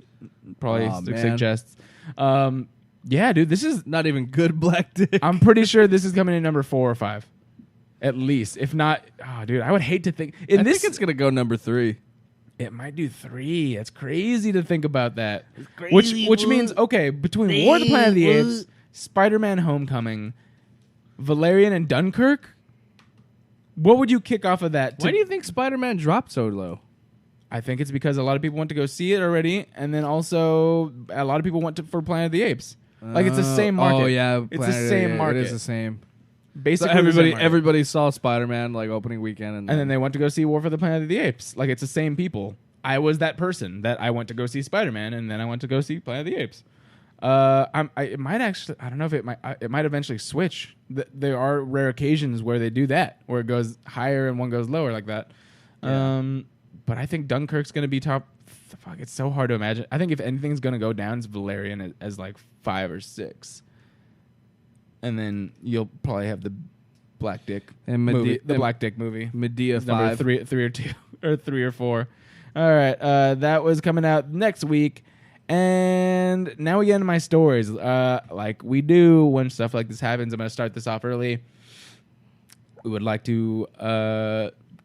probably Aw, man. suggests. Yeah, dude, this is. Not even good black dick. I'm pretty sure this is coming in number 4 or 5. At least, if not, oh, dude, I would hate to think. I think it's gonna go number 3. It might do 3. It's crazy to think about that. Which means, okay, between War of the Planet of the Apes, Spider-Man: Homecoming, Valerian, and Dunkirk, what would you kick off of that? Why do you think Spider-Man dropped so low? I think it's because a lot of people went to go see it already, and then also a lot of people went for Planet of the Apes. Like it's the same market. Oh yeah, it's the same market. It is the same. Basically, So the same market. everybody saw Spider-Man like opening weekend, and then they went to go see War for the Planet of the Apes. Like it's the same people. I was that person that I went to go see Spider-Man, and then I went to go see Planet of the Apes. It might actually. I don't know if it might eventually switch. There are rare occasions where they do that, where it goes higher and one goes lower like that. Yeah. But I think Dunkirk's gonna be top. Fuck, it's so hard to imagine. I think if anything's gonna go down, it's Valerian as like 5 or 6. And then you'll probably have the Black Dick And movie, the and Black Dick movie. Medea It's number 5. 3 or 2 or 3 or 4. All right, that was coming out next week, and now we get into my stories. Like we do when stuff like this happens, I'm going to start this off early. We would like to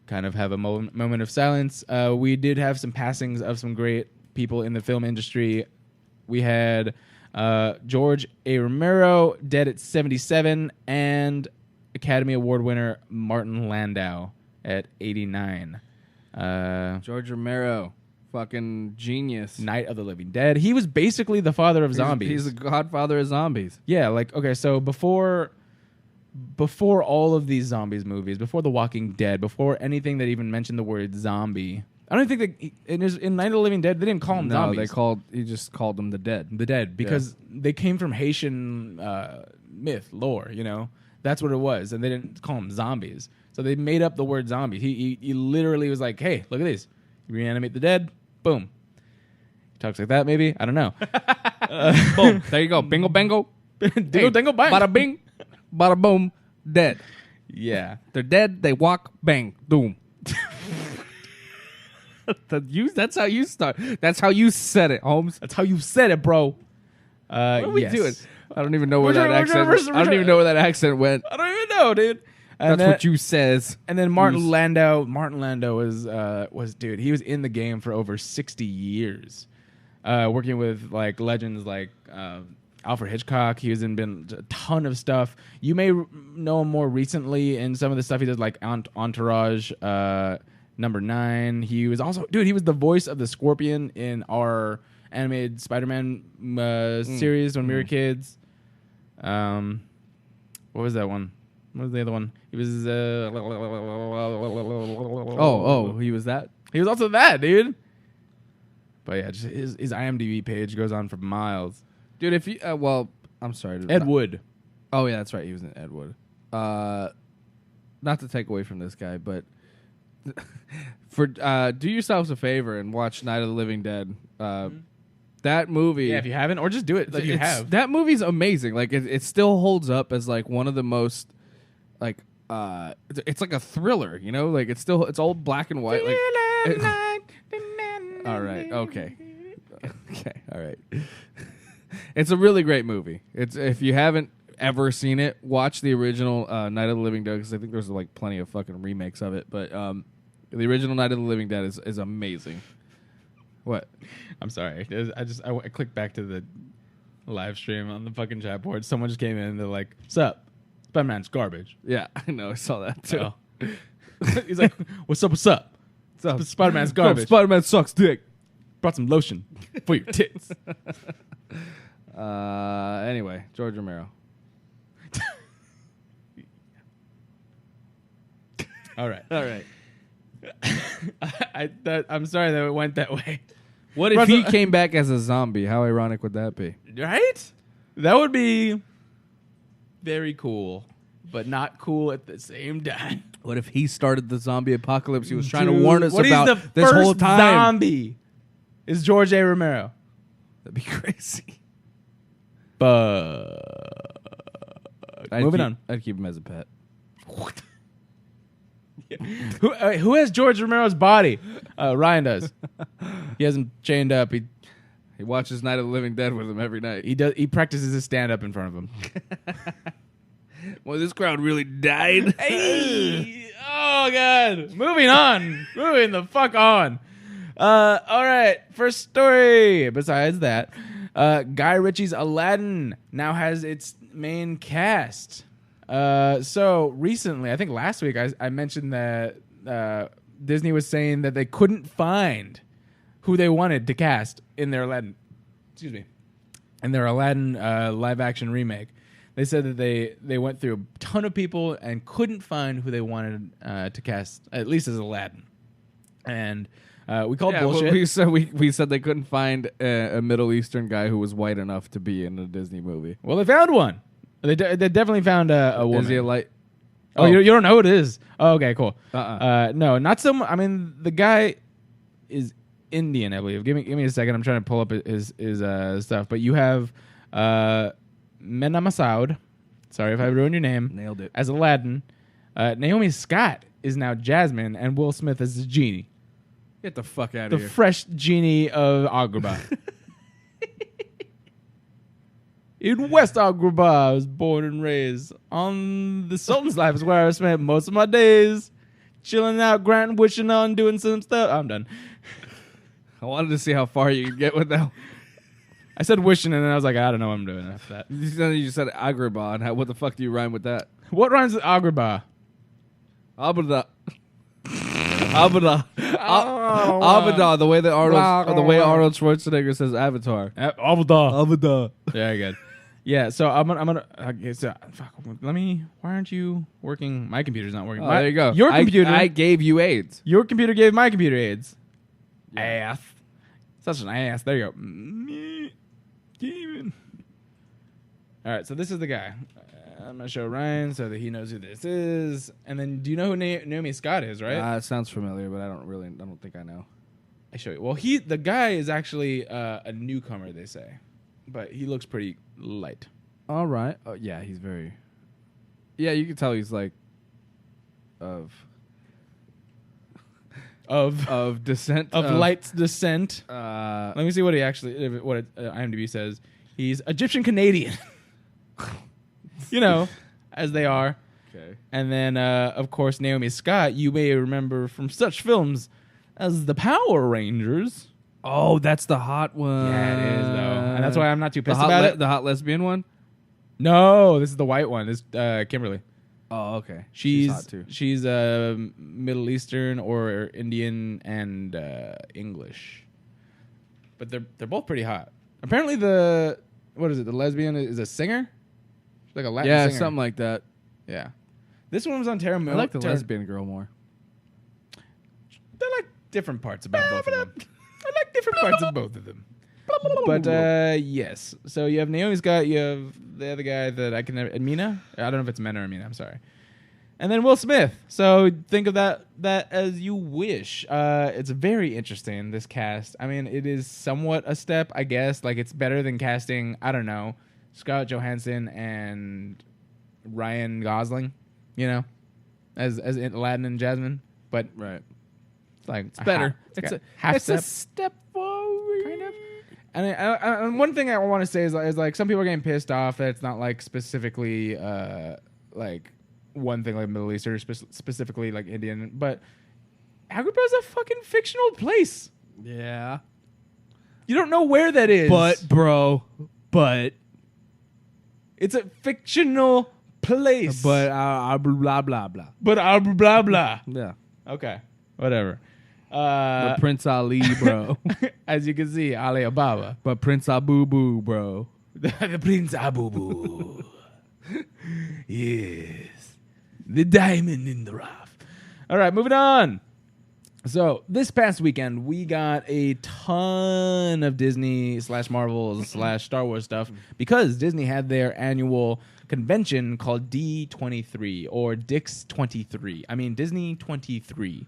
kind of have a moment of silence. We did have some passings of some great people in the film industry. We had George A. Romero, dead at 77, and Academy Award winner Martin Landau at 89. George Romero, fucking genius. Night of the Living Dead. He was basically the father of zombies. He's the godfather of zombies. Yeah, like, okay, so before all of these zombies movies, before The Walking Dead, before anything that even mentioned the word zombie, I don't think that in Night of the Living Dead, they didn't call them No, zombies. he just called them the dead. The dead, because they came from Haitian myth, lore, you know? That's what it was, and they didn't call them zombies. So they made up the word zombie. He literally was like, hey, look at these. You reanimate the dead, boom. He talks like that, maybe? I don't know. Boom. There you go. Bingo, bango. Dingo, dingo, bang. Bada bing. Bada boom. Dead. Yeah. They're dead. They walk. Bang. Boom. That's how you start. That's how you said it, Holmes. That's how you said it, bro. What are we yes. doing? I don't even know where We're that trying- accent. we're trying- I don't even know where that accent went. I don't even know, dude. That's what you says. And then Martin Landau. Martin Landau was dude. He was in the game for over 60 years, working with like legends like Alfred Hitchcock. He was been a ton of stuff. You may know him more recently in some of the stuff he did, like Entourage, Number 9. He was also he was the voice of the Scorpion in our animated Spider-Man series when we were kids. What was that one? What was the other one? He was He was that. he was also that, dude. But yeah, just his IMDb page goes on for miles. Dude, if you I'm sorry. Ed Wood. Oh yeah, that's right. He was in Ed Wood. Not to take away from this guy, but for do yourselves a favor and watch Night of the Living Dead. That movie. Yeah, if you haven't, or just do it. If you have. That movie's amazing. Like it still holds up as like one of the most like it's like a thriller, you know? Like it's old black and white. Like all right, okay. Okay, all right. It's a really great movie. It's if you haven't ever seen it, watch the original Night of the Living Dead, because I think there's like plenty of fucking remakes of it. But the original Night of the Living Dead is amazing. What? I'm sorry. I clicked back to the live stream on the fucking chat board. Someone just came in and they're like, "Sup? Spider-Man's garbage." Yeah, I know. I saw that too. Oh. He's like, "What's up? What's up? Spider-Man's garbage. Spider-Man sucks dick." Brought some lotion for your tits." Anyway, George Romero. All right. All right. I'm sorry that it went that way. What if he came back as a zombie? How ironic would that be? Right? That would be very cool, but not cool at the same time. What if he started the zombie apocalypse he was trying to warn us what about is the this first whole time? Zombie is George A. Romero. That'd be crazy. But moving on. I'd keep him as a pet. Who has George Romero's body? Ryan does. He has him chained up. He watches Night of the Living Dead with him every night. He practices his stand up in front of him. Well, this crowd really died. Hey! Oh god. Moving on. Moving the fuck on. All right. First story. Besides that, Guy Ritchie's Aladdin now has its main cast. So recently, I think last week, I mentioned that Disney was saying that they couldn't find who they wanted to cast in their Aladdin. Excuse me, in their Aladdin live action remake. They said that they went through a ton of people and couldn't find who they wanted to cast, at least as Aladdin. And we called bullshit. We said they couldn't find a Middle Eastern guy who was white enough to be in a Disney movie. Well, they found one. They definitely found a woman. Is he a light? Oh, you don't know who it is? Oh, okay, cool. Uh-uh. No, not so much. I mean, the guy is Indian, I believe. Give me a second. I'm trying to pull up his stuff. But you have Mena Massoud. Sorry if I ruined your name. Nailed it. As Aladdin. Naomi Scott is now Jasmine, and Will Smith is the genie. Get the fuck out The of here. fresh genie of Agrabah. In West Agrabah, I was born and raised. On the Sultan's life is where I spent most of my days. Chilling out, granting, wishing on, doing some stuff. I'm done. I wanted to see how far you could get with that. I said wishing, and then I was like, I don't know what I'm doing after that. You said Agrabah, and what the fuck do you rhyme with that? What rhymes with Agrabah? Abada. The way that Arnold Schwarzenegger says Avatar. Avatar. Very good. Yeah, so I'm gonna. Okay, so fuck. Why aren't you working? My computer's not working. There you go. Your computer. I gave you AIDS. Your computer gave my computer AIDS. Yeah. Ass. Such an ass. There you go. Demon. All right, so this is the guy. I'm gonna show Ryan so that he knows who this is. And then, do you know who Naomi Scott is? Right? It sounds familiar, but I don't think I know. I show you. Well, the guy is actually a newcomer, they say, but he looks pretty light. All right. Oh yeah, he's very. Yeah, you can tell he's like of descent of Light's descent. Let Let me see what he actually IMDb says. He's Egyptian Canadian. You know, as they are. Okay. And then, of course, Naomi Scott, you may remember from such films as The Power Rangers. Oh, that's the hot one. Yeah, it is, though. And that's why I'm not too pissed about it. The hot lesbian one? No, this is the white one. This is Kimberly. Oh, okay. She's hot too. She's Middle Eastern or Indian and English. But they're both pretty hot. Apparently the lesbian is a singer? She's like a Latin singer. Yeah, something like that. Yeah. This one was on Terra. I like the lesbian girl more. They're like different parts about both of them. I like different parts of both of them. But yes. So you have Naomi Scott, you have the other guy that I can never, Amina? I don't know if it's Men or Amina, I'm sorry. And then Will Smith. So think of that as you wish. It's very interesting, this cast. I mean, it is somewhat a step, I guess. Like, it's better than casting, I don't know, Scarlett Johansson and Ryan Gosling, you know, as Aladdin and Jasmine. But right. It's like It's better. It's a half step forward. kind of. And one thing I want to say is like some people are getting pissed off that it's not like specifically like one thing like Middle Eastern, specifically like Indian. But Agrabah is a fucking fictional place. Yeah. You don't know where that is. But It's a fictional place. blah blah blah. But blah blah. Yeah. Okay. Whatever. But Prince Ali, bro. As you can see, Ali Ababa. But Prince Abu Boo, bro. The Prince Abubu. Yes. The diamond in the rough. All right, moving on. So this past weekend, we got a ton of Disney / Marvel / Star Wars stuff because Disney had their annual convention called D23 or Dix 23. I mean, Disney 23.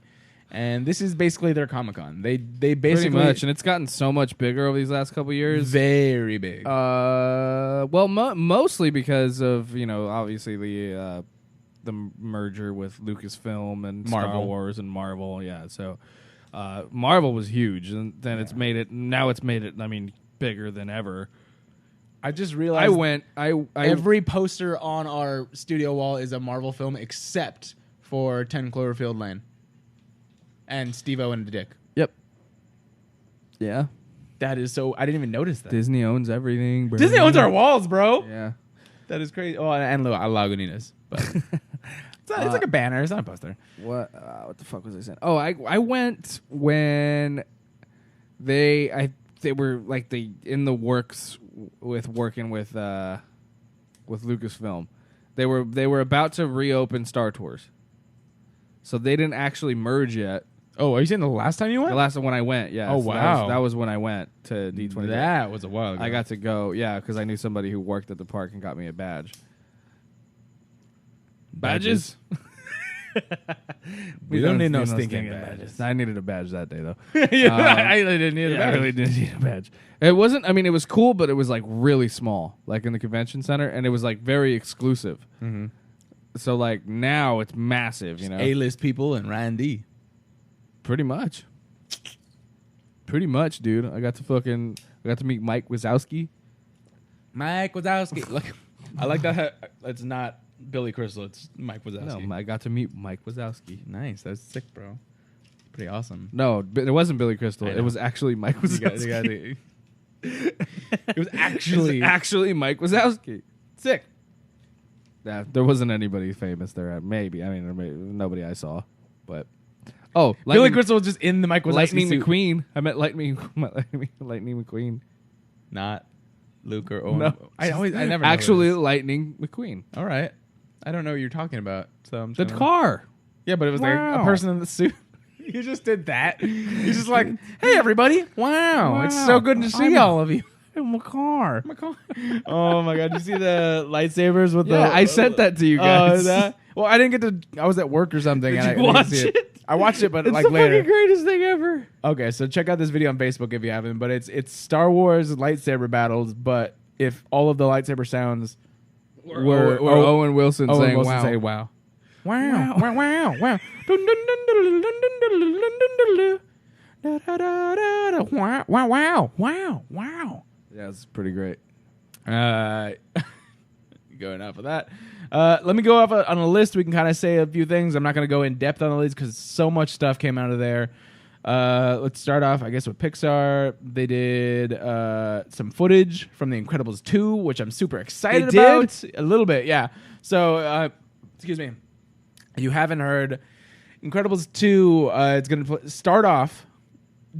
And this is basically their Comic-Con. They basically... Pretty much, and it's gotten so much bigger over these last couple years. Very big. Well, mostly because of, you know, obviously the merger with Lucasfilm and Star Marvel. Wars and Marvel. Yeah, so Marvel was huge, and then it's made it, I mean, bigger than ever. I just realized every every poster on our studio wall is a Marvel film except for 10 Cloverfield Lane. And Steve-O and Dick. Yep. Yeah. That is so... I didn't even notice that. Disney owns everything, bro. Disney owns our walls, bro. Yeah. That is crazy. Oh, and Lagunitas. But it's like a banner. It's not a poster. What the fuck was I saying? Oh, I went when they were like in the works with working with Lucasfilm. They were about to reopen Star Tours. So they didn't actually merge yet. Oh, are you saying the last time you went? The last one I went, yeah. Oh, So wow. That was when I went to D23. That was a while ago. I got to go, yeah, because I knew somebody who worked at the park and got me a badge. Badges? We don't need no stinking badges. I needed a badge that day, though. I didn't need a badge. I really didn't need a badge. It wasn't, I mean, it was cool, but it was like really small, like in the convention center, and it was like very exclusive. Mm-hmm. So like now it's massive, you know? A-list people and Ryan D. Pretty much, dude. I got to meet Mike Wazowski. Mike Wazowski. Look, I like that. It's not Billy Crystal. It's Mike Wazowski. No, I got to meet Mike Wazowski. Nice. That's sick, bro. Pretty awesome. No, but it wasn't Billy Crystal. It was actually Mike Wazowski. It was actually Mike Wazowski. sick. Yeah, there wasn't anybody famous there. Maybe. I mean, nobody I saw. But Billy Crystal was just in the Mike Wazowski Lightning suit. McQueen. I met Lightning McQueen. Not Luke or Owen. No. I never know actually who it is. Lightning McQueen. All right. I don't know what you're talking about. So I'm The trying to- car. Yeah, but it was like Wow. a person in the suit. You just did that. You're just like, hey everybody! Wow, it's so good to see all of you. In my car. Oh my god! Did you see the lightsabers with the? Yeah, I sent that to you guys. Well, I didn't get to. I was at work or something. Did and you I didn't watch see it? I watched it, but It's like the later. fucking greatest thing ever. Okay, so check out this video on Facebook if you haven't. But it's Star Wars lightsaber battles, but if all of the lightsaber sounds Where Owen Wilson saying wow. Say wow. Wow, wow, wow, wow. Wow, wow, wow, wow. Yeah, it's pretty great. Going off of that. Let me go off on a list. We can kind of say a few things. I'm not going to go in depth on the list because so much stuff came out of there. Let's start off, I guess, with Pixar. They did some footage from The Incredibles 2, which I'm super excited about. A little bit, yeah. So, excuse me. You haven't heard Incredibles 2. It's going to start off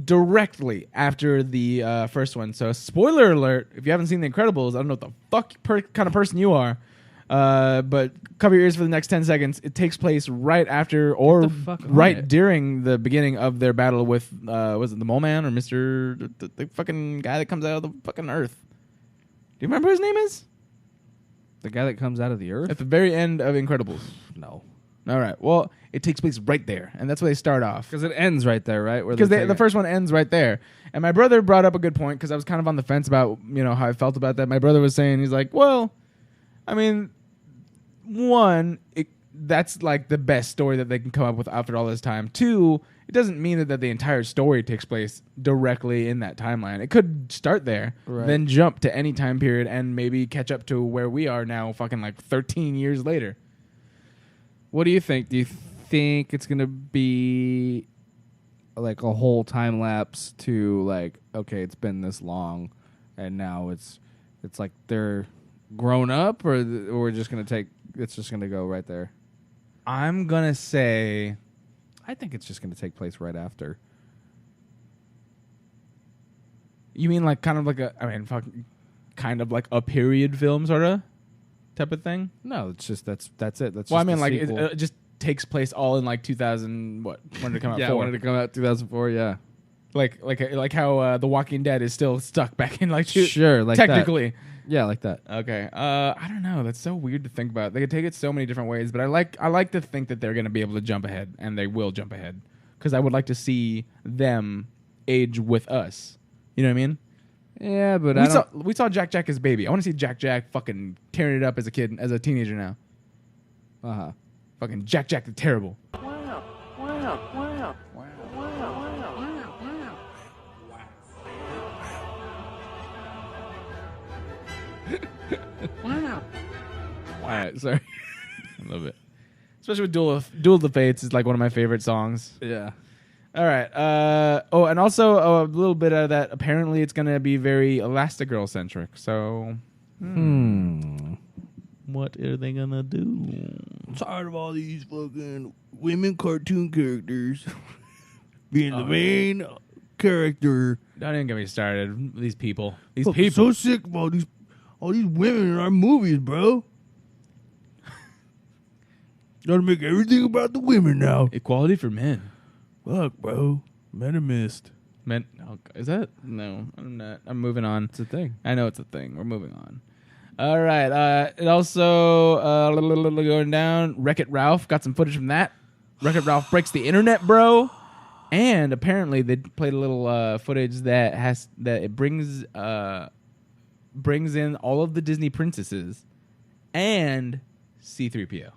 directly after the first one. So, spoiler alert, if you haven't seen The Incredibles, I don't know what the fuck kind of person you are. But cover your ears for the next 10 seconds. It takes place right after or right during the beginning of their battle with, was it the Mole Man or Mr. The fucking guy that comes out of the fucking earth? Do you remember what his name is? The guy that comes out of the earth? At the very end of Incredibles. No. All right. Well, it takes place right there, and that's where they start off. Because it ends right there, right? Because the first one ends right there. And my brother brought up a good point because I was kind of on the fence about how I felt about that. My brother was saying, he's like, well, I mean, one, that's like the best story that they can come up with after all this time. Two, it doesn't mean that the entire story takes place directly in that timeline. It could start there, then jump to any time period and maybe catch up to where we are now fucking like 13 years later. What do you think? Do you think it's going to be like a whole time lapse to like, okay, it's been this long and now it's like they're grown up or we're just going to it's just going to go right there? I'm going to say... I think it's just going to take place right after. You mean like kind of like a period film sort of type of thing? No, it's just that's it. That's well, I just mean like sequel. it just takes place all in like 2000. What? When did it come out? Yeah, when did it come out? 2004. Yeah. Like how The Walking Dead is still stuck back in like sure, like technically. That. Yeah, like that. Okay. I don't know. That's so weird to think about. They could take it so many different ways, but I like to think that they're going to be able to jump ahead, and they will jump ahead because I would like to see them age with us. You know what I mean? Yeah, but we saw Jack as baby. I want to see Jack fucking tearing it up as a kid, as a teenager now. Uh-huh. Fucking Jack the Terrible. Wow, wow, wow, wow, wow, wow, wow. Wow. All right, sorry. I love it. Especially with Duel of the Fates is like one of my favorite songs. Yeah. All right. And also a little bit of that. Apparently, it's going to be very Elastigirl centric. So, what are they going to do? I'm tired of all these fucking women cartoon characters being the main character. Don't even get me started. These people. I'm so sick of all these women in our movies, bro. Gotta make everything about the women now. Equality for men. Fuck, bro. Men are missed. Men? Oh, is that? No, I'm not. I'm moving on. It's a thing. I know it's a thing. We're moving on. All right. It also going down. Wreck-It Ralph got some footage from that. Wreck-It Ralph breaks the internet, bro. And apparently they played a little footage that it brings in all of the Disney princesses and C-3PO.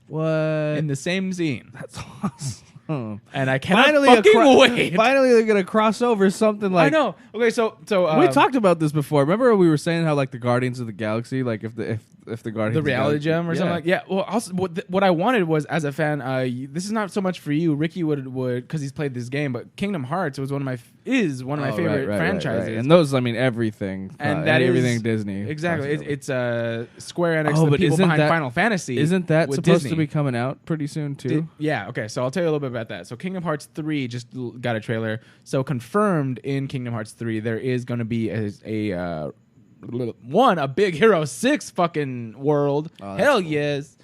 What? In the same scene. That's awesome. And I cannot fucking wait. Finally, they're gonna cross over something like. I know. Okay, so we talked about this before. Remember we were saying how like the Guardians of the Galaxy, like if the Guardians, the reality gem or something like Well, also what I wanted was as a fan. This is not so much for you. Ricky would because he's played this game, but Kingdom Hearts was one of my favorite franchises. Right. And those, I mean, everything. And that everything is Disney. Exactly. It's Square Enix, the people behind Final Fantasy. Isn't that with supposed Disney. to be coming out pretty soon too? Yeah. Okay. So I'll tell you a little bit about that. So Kingdom Hearts 3 just got a trailer. So confirmed in Kingdom Hearts 3, there is going to be a Big Hero 6 fucking world. Oh, hell cool. Yes.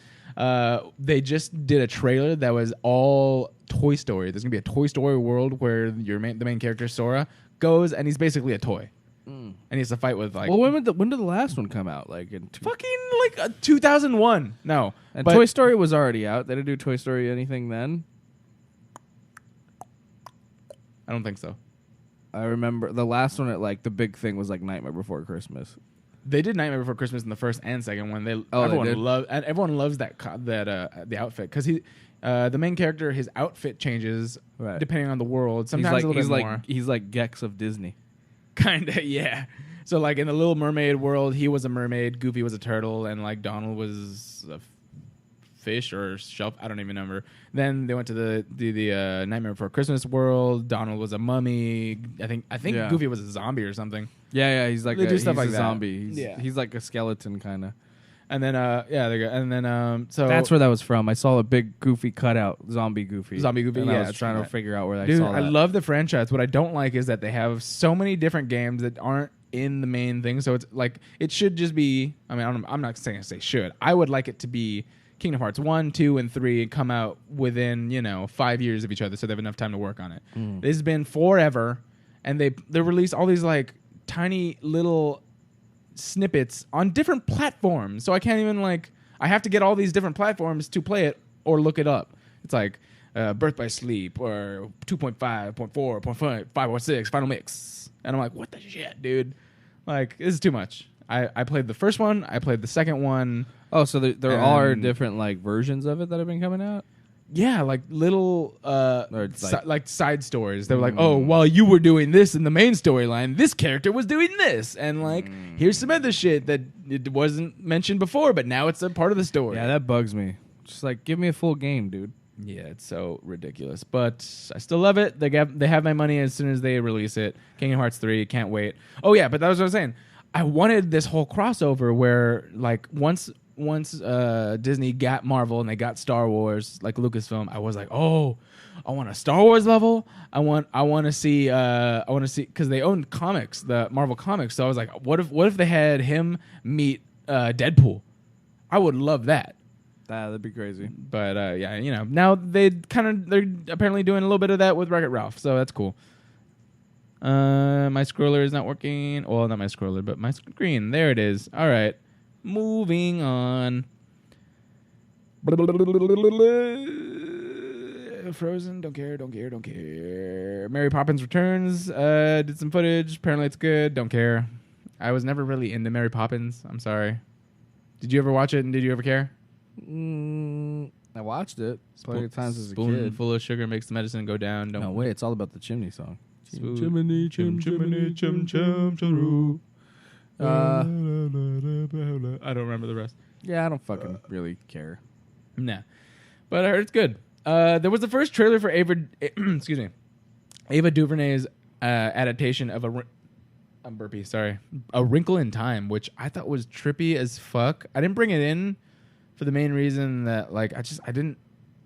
They just did a trailer that was all Toy Story. There's gonna be a Toy Story world where the main character Sora goes and he's basically a toy, and he has to fight with like. Well, when did the last one come out? Like in 2001. No, and but Toy Story was already out. They didn't do Toy Story anything then. I don't think so. I remember the last one. The big thing was like Nightmare Before Christmas. They did Nightmare Before Christmas in the first and second one. Everyone loves that the outfit because the main character, his outfit changes depending on the world. Sometimes a little bit more. He's like Gex of Disney. Kinda, yeah. So like in the Little Mermaid world, he was a mermaid, Goofy was a turtle, and like Donald was a fish or shelf. I don't even remember. Then they went to the Nightmare Before Christmas world. Donald was a mummy. I think Goofy was a zombie or something. Yeah. He's like stuff like a that. zombie. He's like a skeleton kind of. And then there you go. And then so that's where that was from. I saw a big Goofy cutout, zombie Goofy. Zombie Goofy. And yeah, I was trying to figure out where I Dude, saw that. I love the franchise. What I don't like is that they have so many different games that aren't in the main thing. So it's like it should just be. I mean, I'm not saying should. I would like it to be Kingdom Hearts 1, 2, and 3 and come out within 5 years of each other, so they have enough time to work on it. This has been forever, and they release all these like tiny little snippets on different platforms. So I can't even I have to get all these different platforms to play it or look it up. It's like Birth by Sleep or 2.5, 0.4, 0.5, 5.6, Final Mix. And I'm like, what the shit, dude? Like, this is too much. I played the first one. I played the second one. Oh, so there are different versions of it that have been coming out? Yeah, like little side stories. They were like, oh, while you were doing this in the main storyline, this character was doing this. And here's some other shit that it wasn't mentioned before, but now it's a part of the story. Yeah, that bugs me. Just give me a full game, dude. Yeah, it's so ridiculous. But I still love it. They have my money as soon as they release it. Kingdom Hearts 3, can't wait. Oh, yeah, but that was what I was saying. I wanted this whole crossover where, once Disney got Marvel and they got Star Wars, like Lucasfilm, I was like, oh, I want a Star Wars level. I want to see because they own comics, the Marvel comics. So I was like, what if they had him meet Deadpool? I would love that. That'd be crazy. But now they're apparently doing a little bit of that with Wreck-It Ralph, so that's cool. My scroller is not working. Well, not my scroller, but my screen. There it is. All right. Moving on. Frozen. Don't care. Mary Poppins Returns. Did some footage. Apparently it's good. Don't care. I was never really into Mary Poppins. I'm sorry. Did you ever watch it and did you ever care? I watched it plenty of times as a kid. Spoonful of sugar makes the medicine go down. No, wait. It's all about the chimney song. Chimney, chim, chimney, chim, chim, chim, I don't remember the rest. Yeah, I don't fucking really care. Nah. But I heard it's good. There was the first trailer for Ava DuVernay's adaptation of A Wrinkle in Time, which I thought was trippy as fuck. I didn't bring it in for the main reason that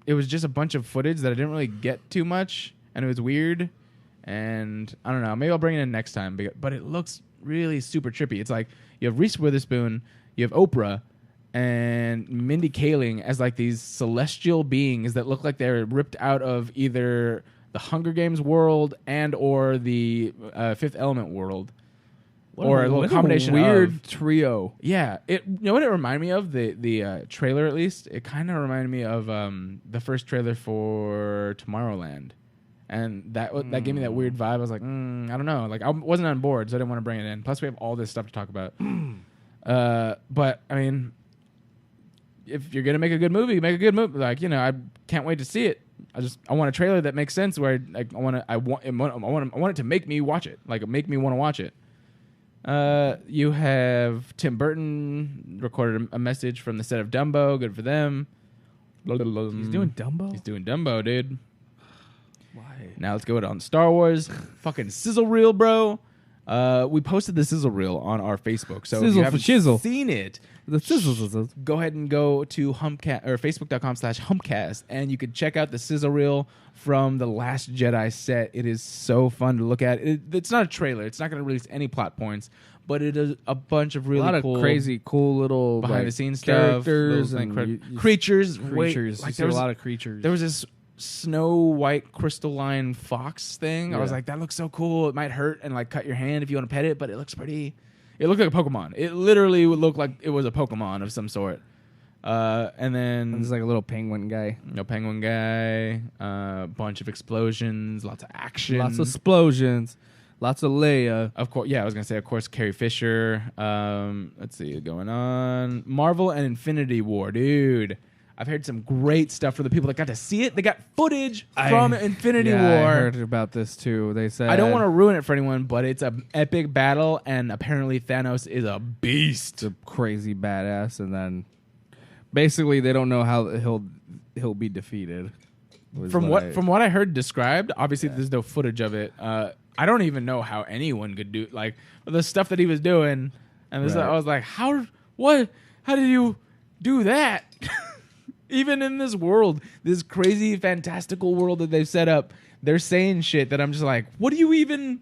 it was just a bunch of footage that I didn't really get too much, and it was weird. And I don't know, maybe I'll bring it in next time. But it looks really super trippy. It's like you have Reese Witherspoon, you have Oprah, and Mindy Kaling as these celestial beings that look like they're ripped out of either the Hunger Games world and or the Fifth Element world. Or a little combination weird trio. Yeah. You know what it reminded me of? The trailer, at least? It kind of reminded me of the first trailer for Tomorrowland. And that gave me that weird vibe. I was like, I don't know. I wasn't on board, so I didn't want to bring it in. Plus, we have all this stuff to talk about. But, I mean, if you're going to make a good movie, make a good movie. I can't wait to see it. I want a trailer that makes sense where I want it to make me watch it. Make me want to watch it. You have Tim Burton recorded a message from the set of Dumbo. Good for them. He's doing Dumbo? He's doing Dumbo, dude. Why? Now let's go on Star Wars. Fucking sizzle reel, bro. We posted the sizzle reel on our Facebook. So if you haven't seen it, the sizzle. Go ahead and go to Humpcast or Facebook.com/Humpcast, and you can check out the sizzle reel from the Last Jedi set. It is so fun to look at. It's not a trailer. It's not going to release any plot points, but it is a bunch of really cool, crazy, cool little behind the scenes characters stuff, and creatures. There was a lot of creatures. There was this Snow White crystalline fox thing. Yeah. I was like, that looks so cool. It might hurt and cut your hand if you want to pet it, but it looks pretty. It looked like a Pokemon. It literally would look like it was a Pokemon of some sort. And then there's a little penguin guy. Bunch of explosions, lots of action. Lots of explosions. Lots of Leia. Of course, yeah, I was gonna say, of course, Carrie Fisher. Let's see, going on. Marvel and Infinity War, dude. I've heard some great stuff for the people that got to see it. They got footage from Infinity War. I heard about this too. They said I don't want to ruin it for anyone, but it's an epic battle, and apparently Thanos is a beast. it's a crazy badass, and then basically they don't know how he'll be defeated. From what I heard described, obviously there's no footage of it. I don't even know how anyone could do like the stuff that he was doing, and this, Right. I was like, how did you do that? Even in this world, this crazy fantastical world that they've set up, they're saying shit that I'm just like, what do you even?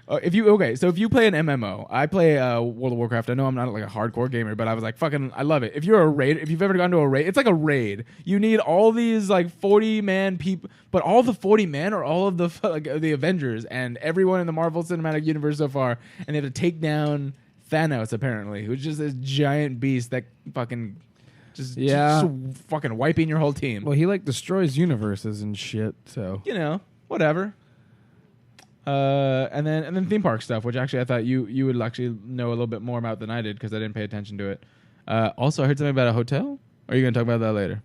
So if you play an MMO, I play World of Warcraft. I know I'm not like a hardcore gamer, but I was like, fucking, I love it. If you're a raid, if you've ever gone to a raid, it's like a raid. You need all these like 40-man people, but all the 40 men are all of the like the Avengers and everyone in the Marvel Cinematic Universe so far, and they have to take down Thanos apparently, who's just this giant beast that fucking. Just fucking wiping your whole team. Well, he like destroys universes and shit. So Whatever. And then theme park stuff, which actually I thought you would actually know a little bit more about than I did because I didn't pay attention to it. Also, I heard something about a hotel. Or are you gonna talk about that later?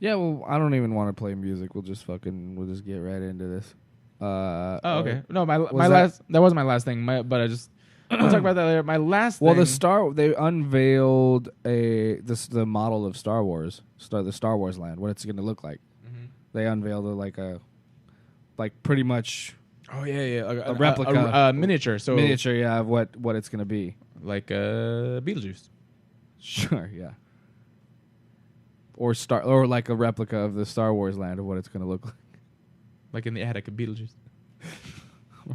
Yeah, well, I don't even want to play music. We'll just get right into this. Okay. No, that wasn't my last thing. But I just we'll talk about that later. My last thing. Well, they unveiled the model of Star Wars, the Star Wars land, what it's going to look like. Mm-hmm. They unveiled like pretty much. Oh yeah, a replica, a miniature. So miniature, yeah, of what it's going to be. Like Beetlejuice. Sure, yeah. Or like a replica of the Star Wars land of what it's going to look like. Like in the attic of Beetlejuice.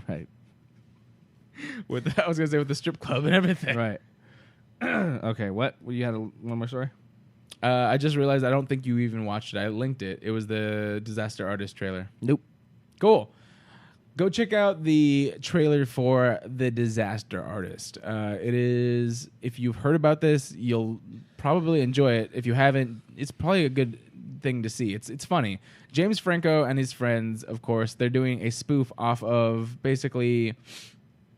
Right. With the strip club and everything. Right. Okay, what? You had one more story? I just realized I don't think you even watched it. I linked it. It was the Disaster Artist trailer. Nope. Cool. Go check out the trailer for The Disaster Artist. It is, if you've heard about this, you'll probably enjoy it. If you haven't, it's probably a good thing to see. It's funny. James Franco and his friends, of course, they're doing a spoof off of basically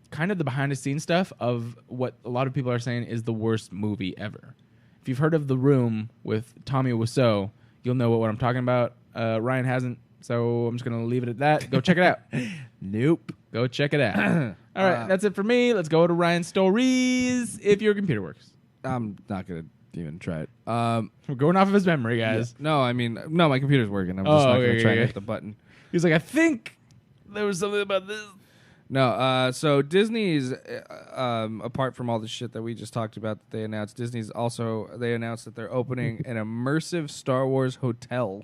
kind of the behind-the-scenes stuff of what a lot of people are saying is the worst movie ever. If you've heard of The Room with Tommy Wiseau, you'll know what I'm talking about. Ryan hasn't, so I'm just going to leave it at that. Go check it out. Nope. Go check it out. All right, that's it for me. Let's go to Ryan's stories, if your computer works. I'm not going to even try it. We're going off of his memory, guys. Yeah. No, my computer's working. I'm just not going to try to hit the button. He's like, I think there was something about this. No, so Disney's, apart from all the shit that we just talked about that they announced, they announced that they're opening an immersive Star Wars hotel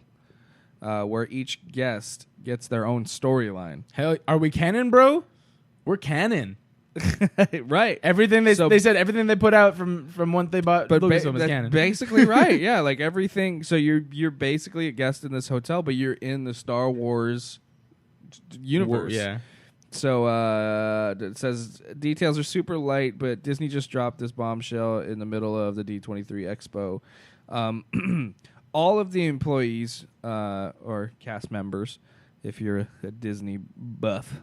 where each guest gets their own storyline. Hell, are we canon, bro? We're canon. Right. Everything they said everything they put out from when they bought Lucasfilm is canon. Basically right. Yeah, like everything. So you're basically a guest in this hotel, but you're in the Star Wars universe. Yeah. So it says details are super light, but Disney just dropped this bombshell in the middle of the D23 Expo. All of the employees or cast members, if you're a Disney buff,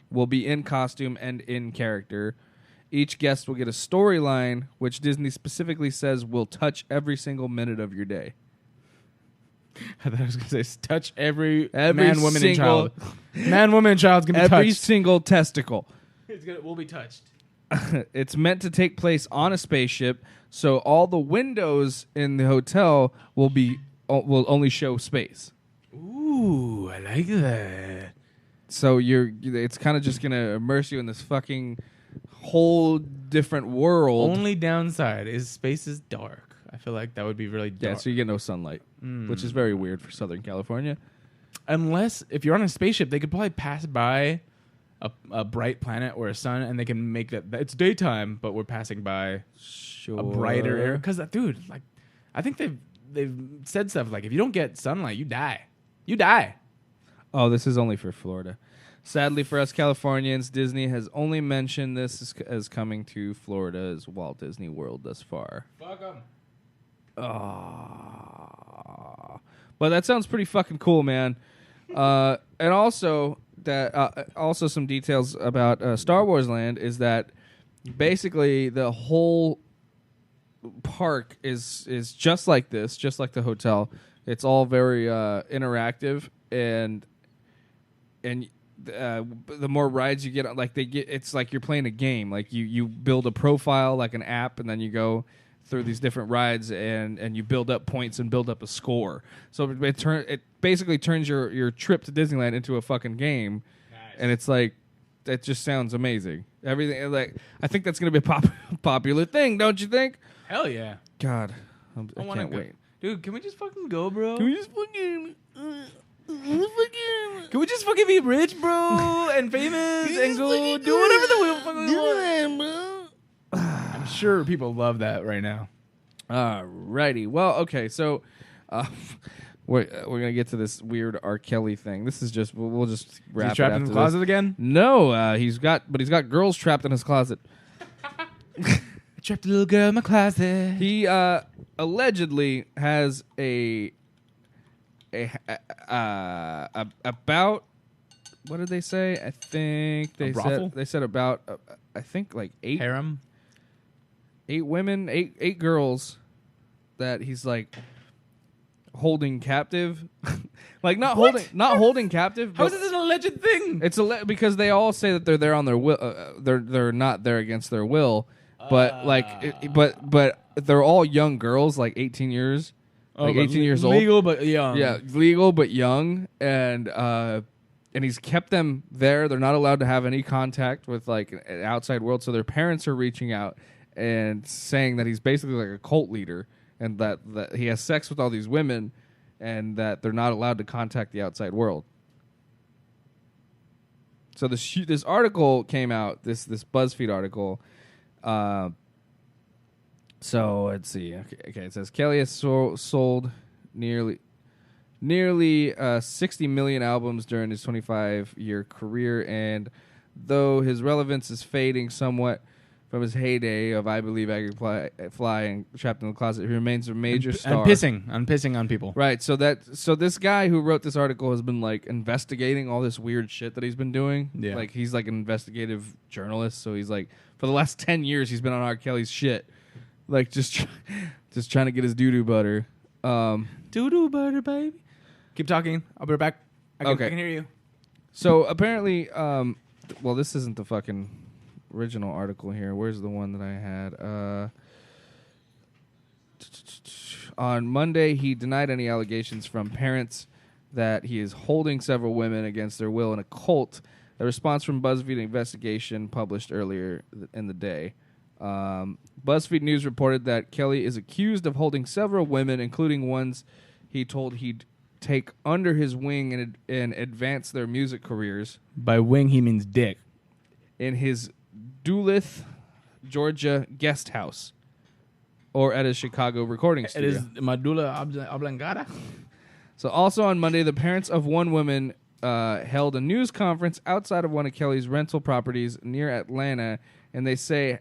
will be in costume and in character. Each guest will get a storyline, which Disney specifically says will touch every single minute of your day. I thought I was going to say touch every man, woman, and child. Man, woman, and child's going to be touched. Every single testicle. Will be touched. It's meant to take place on a spaceship, so all the windows in the hotel will only show space. Ooh, I like that. So it's kind of just going to immerse you in this fucking whole different world. Only downside is space is dark. I feel like that would be really dark. Yeah, so you get no sunlight, which is very weird for Southern California. Unless, if you're on a spaceship, they could probably pass by a bright planet or a sun, and they can make that it's daytime, but we're passing by a brighter area. Because, dude, like, I think they've said stuff like, if you don't get sunlight, you die. You die. Oh, this is only for Florida. Sadly for us Californians, Disney has only mentioned this as coming to Florida as Walt Disney World thus far. Fuck them. Oh. But that sounds pretty fucking cool, man. And also, that also some details about Star Wars Land is that basically the whole park is just like this, just like the hotel. It's all very interactive, and the more rides you get on, like it's like you're playing a game. Like you build a profile like an app, and then you go through these different rides, and you build up points and build up a score. So it basically turns your trip to Disneyland into a fucking game. Nice. And it's like, that just sounds amazing. Everything, like, I think that's going to be a popular thing, don't you think? Hell yeah. God, I can't wait. Dude, can we just fucking go, bro? Can we just fucking... Can we just fucking be rich, bro, and famous, and go do whatever the fuck we want? I'm sure people love that right now. Alrighty. Well, okay, so we're gonna get to this weird R. Kelly thing. This is just we'll just wrap. He's trapped it in the after closet this. again? No, he's got girls trapped in his closet. I trapped a little girl in my closet. He allegedly has about, what did they say? I think they said about I think like 8 harem, 8 women, 8 girls that he's like holding captive. Like not holding captive. How is this an alleged thing? It's because they all say that they're there on their will. They're not there against their will, but but they're all young girls, like 18 years. Like 18 years old. Legal but young. Yeah, legal but young. And he's kept them there. They're not allowed to have any contact with like an outside world. So their parents are reaching out and saying that he's basically like a cult leader, and that he has sex with all these women, and that they're not allowed to contact the outside world. So this article came out, this BuzzFeed article. So let's see. Okay, it says Kelly has sold nearly 60 million albums during his 25-year career, and though his relevance is fading somewhat from his heyday of I Believe I Could Fly and Trapped in the Closet, he remains a major star. I'm pissing on people. Right. So this guy who wrote this article has been like investigating all this weird shit that he's been doing. Yeah. Like he's like an investigative journalist. So he's like, for the last 10 years he's been on R. Kelly's shit. Like just trying to get his doo-doo butter. Doo-doo butter, baby. Keep talking. I'll be right back. I can hear you. So apparently, well, this isn't the fucking original article here. Where's the one that I had? On Monday, he denied any allegations from parents that he is holding several women against their will in a cult. A response from BuzzFeed investigation published earlier in the day. BuzzFeed News reported that Kelly is accused of holding several women, including ones he told he'd take under his wing and advance their music careers. By wing, he means dick. In his Duluth, Georgia guest house, or at his Chicago recording studio. It is medulla oblongata. So also on Monday, the parents of one woman held a news conference outside of one of Kelly's rental properties near Atlanta, and they say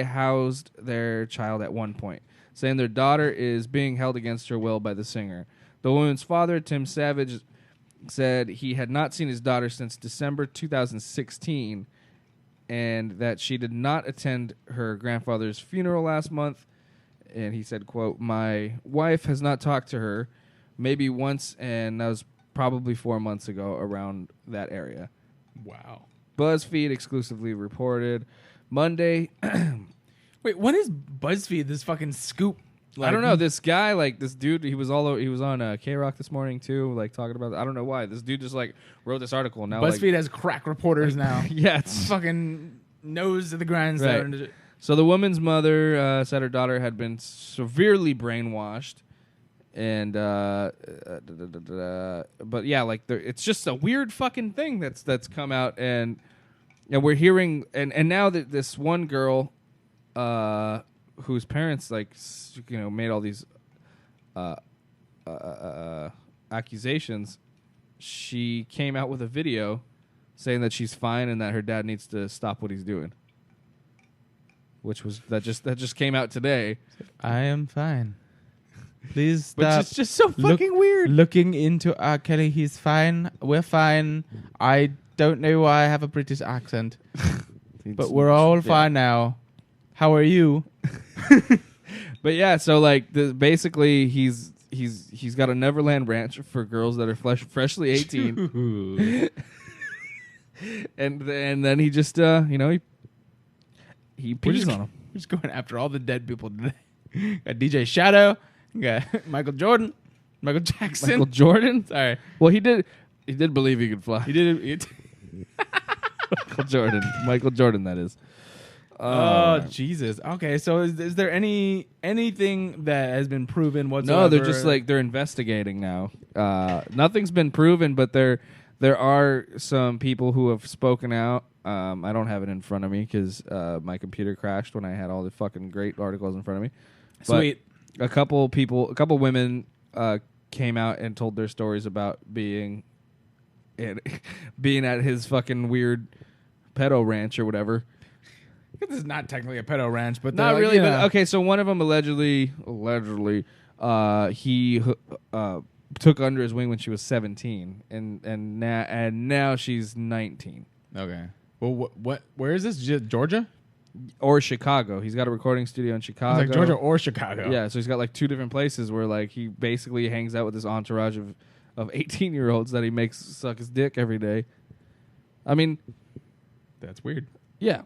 housed their child at one point, saying their daughter is being held against her will by the singer. The woman's father, Tim Savage, said he had not seen his daughter since December 2016, and that she did not attend her grandfather's funeral last month. And he said, quote, "My wife has not talked to her, maybe once, and that was probably 4 months ago around that area." Wow. BuzzFeed exclusively reported Monday. Wait, when is BuzzFeed this fucking scoop? I don't know. This guy, like this dude, he was on K-Rock this morning too, like talking about. I don't know why this dude just like wrote this article. Now BuzzFeed has crack reporters now. Yeah, it's fucking nose to the grindstone. Right. So the woman's mother said her daughter had been severely brainwashed, and but yeah, like it's just a weird fucking thing that's come out, and we're hearing, and now that this one girl, whose parents made all these accusations, she came out with a video saying that she's fine and that her dad needs to stop what he's doing. Which was that just came out today. I am fine. Please stop. Which is just so fucking weird. Looking into R. Kelly, he's fine. We're fine. I don't know why I have a British accent, but we're all fine now. How are you? But yeah, so like basically he's got a Neverland Ranch for girls that are freshly 18. and then he just he pees on them. We're just going after all the dead people today. Got DJ Shadow, got Michael Jordan, Michael Jackson. Michael Jordan? Sorry. Well, he did believe he could fly. He did it. Michael Jordan, that is. Oh, Jesus. Okay, so is there anything that has been proven whatsoever? No, they're just like they're investigating now. Nothing's been proven, but there are some people who have spoken out. I don't have it in front of me because my computer crashed when I had all the fucking great articles in front of me. But sweet. A couple women came out and told their stories about being at his fucking weird pedo ranch or whatever. This is not technically a pedo ranch, but Not like, really. yeah. But okay, so one of them allegedly, he took under his wing when she was 17, and now she's 19. Okay. Well, what? Where is this? Georgia or Chicago? He's got a recording studio in Chicago. It's like Georgia or Chicago. Yeah, so he's got like two different places where like he basically hangs out with this entourage of 18-year-olds that he makes suck his dick every day. I mean, that's weird. Yeah.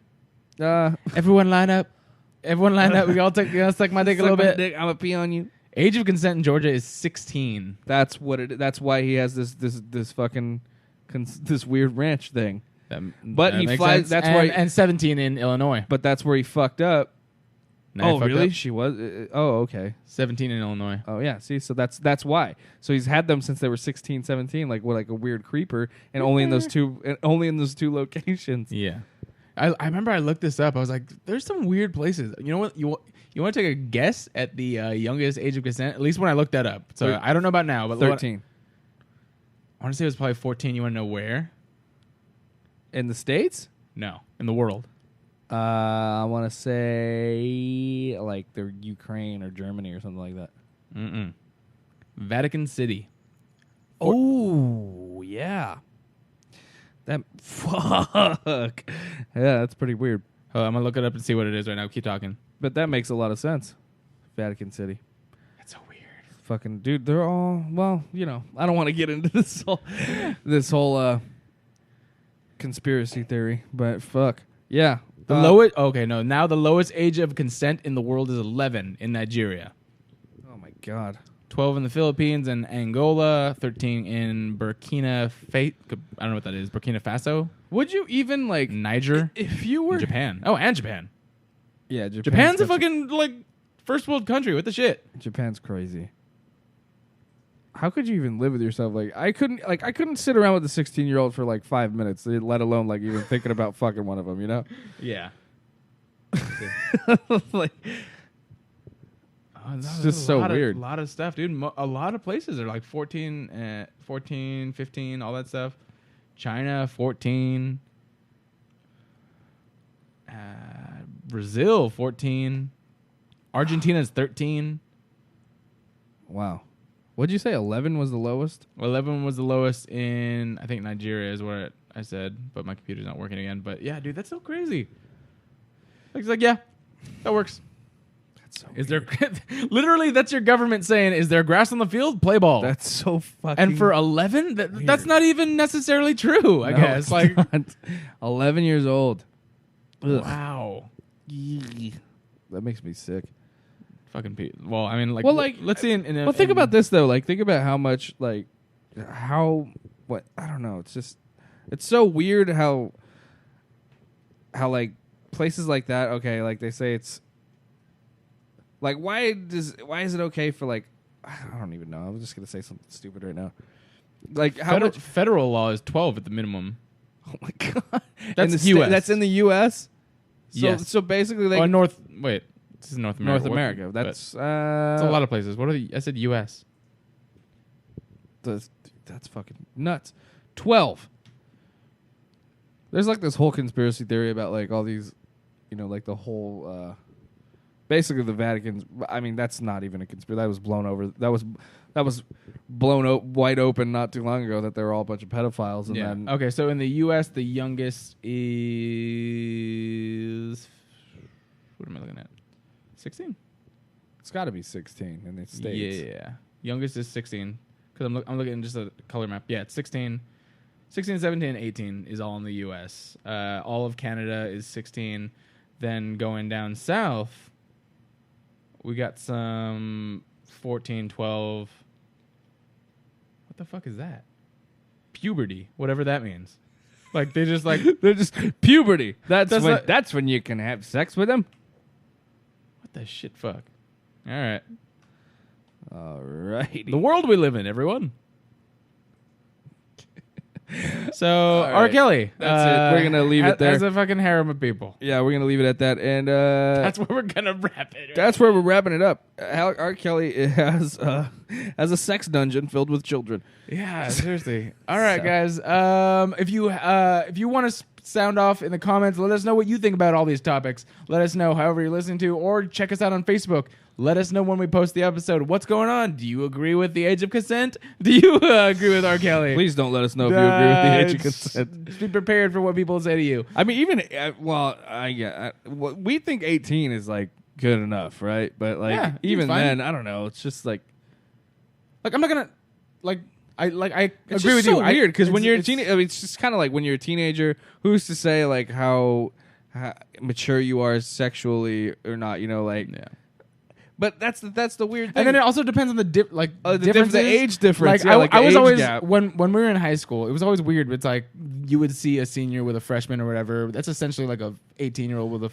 Everyone line up. Everyone line up. We all suck my dick a little bit. I'm gonna pee on you. Age of consent in Georgia is 16. That's what it. That's why he has this fucking this weird ranch thing. But he flies. Sense. That's why. And 17 in Illinois. But that's where he fucked up. Now really? Up. She was. Oh, okay. 17 in Illinois. Oh yeah. See, so that's why. So he's had them since they were 16, 17, like a weird creeper, and only in those two locations. Yeah. I remember I looked this up. I was like, there's some weird places. You know what? You want to take a guess at the youngest age of consent? At least when I looked that up. So I don't know about now, but 13. I want to say it was probably 14. You want to know where? In the States? No, in the world. I want to say like the Ukraine or Germany or something like that. Vatican City. Oh, yeah. That fuck. Yeah, that's pretty weird. I'm gonna look it up and see what it is right now. Keep talking. But that makes a lot of sense. Vatican City. That's so weird. Fucking dude, they're all I don't want to get into this whole conspiracy theory, but fuck. Yeah. The lowest now the lowest age of consent in the world is 11 in Nigeria. Oh my god. 12 in the Philippines and Angola, 13 in Burkina Faso. I don't know what that is. Burkina Faso? Would you even like Niger? If you were Japan. Oh, and Japan. Yeah, Japan's a fucking like first world country. What the shit? Japan's crazy. How could you even live with yourself? Like I couldn't sit around with a 16-year-old for like 5 minutes, let alone like even thinking about fucking one of them, you know? Yeah. Like Oh, it's just so weird. A lot of stuff, dude. A lot of places are like 14, 15, all that stuff. China, 14. Brazil, 14. Argentina's 13. Wow. What'd you say? 11 was the lowest? 11 was the lowest in, I think, Nigeria is where I said, but my computer's not working again. But yeah, dude, that's so crazy. It's like, yeah, that works. So is there literally that's your government saying, is there grass on the field? Play ball. That's so fucking. And for 11, that's not even necessarily true. I guess like 11 years old. Ugh. Wow, that makes me sick. Fucking well, I mean, like, well, like let's see. Think about this though. Like, think about how much, like, what I don't know. It's just, it's so weird how like places like that. Okay, like they say it's. Like, why is it okay for, like, I don't even know. I was just going to say something stupid right now. Like, how much? Federal law is 12 at the minimum. Oh, my God. That's the U.S. That's in the U.S.? So, yes. So basically, they... Wait. This is North America. North America. That's... it's a lot of places. What are I said U.S. That's fucking nuts. 12. There's, like, this whole conspiracy theory about, like, all these, like, the whole... Basically, the Vatican's. I mean, that's not even a conspiracy. That was blown over. That was blown wide open not too long ago. That they were all a bunch of pedophiles. And then Okay, so in the U.S., the youngest is what am I looking at? 16. it's got to be 16 in the States. Yeah. Youngest is 16. Because I'm looking at just a color map. Yeah, it's 16. 16, 17, and 18 is all in the U.S. All of Canada is 16. Then going down south, we got some 14, 12. What the fuck is that? Puberty, whatever that means. Like they just like They're just puberty. That's like- that's when you can have sex with them. what the shit fuck. All right. Alrighty. The world we live in, everyone. So, All R. right. Kelly. That's it. We're gonna leave it there. As a fucking harem of people. Yeah, we're gonna leave it at that, and That's where we're gonna wrap it. that's where we're wrapping it up. R. Kelly has a sex dungeon filled with children. Yeah, seriously. All right, guys. If you want to sound off in the comments, let us know what you think about all these topics. Let us know however you're listening to, or check us out on Facebook. Let us know when we post the episode. What's going on? Do you agree with the age of consent? Do you agree with R. Kelly? Please don't let us know if you agree with the age of consent. Just be prepared for what people say to you. I mean, even we think 18 is like good enough, right? But like Yeah, even fine. then, I don't know. It's just like Like I'm not gonna I it's agree just with so you. weird because when you're a it's- teenager, I mean, it's just kind of like when you're a teenager. Who's to say like how mature you are sexually or not? You know, like. Yeah. But that's the weird thing. And then it also depends on the the age difference. Like, Yeah, like I the was age always gap. when we were in high school, it was always weird. It's like you would see a senior with a freshman or whatever. That's essentially like a 18-year-old with a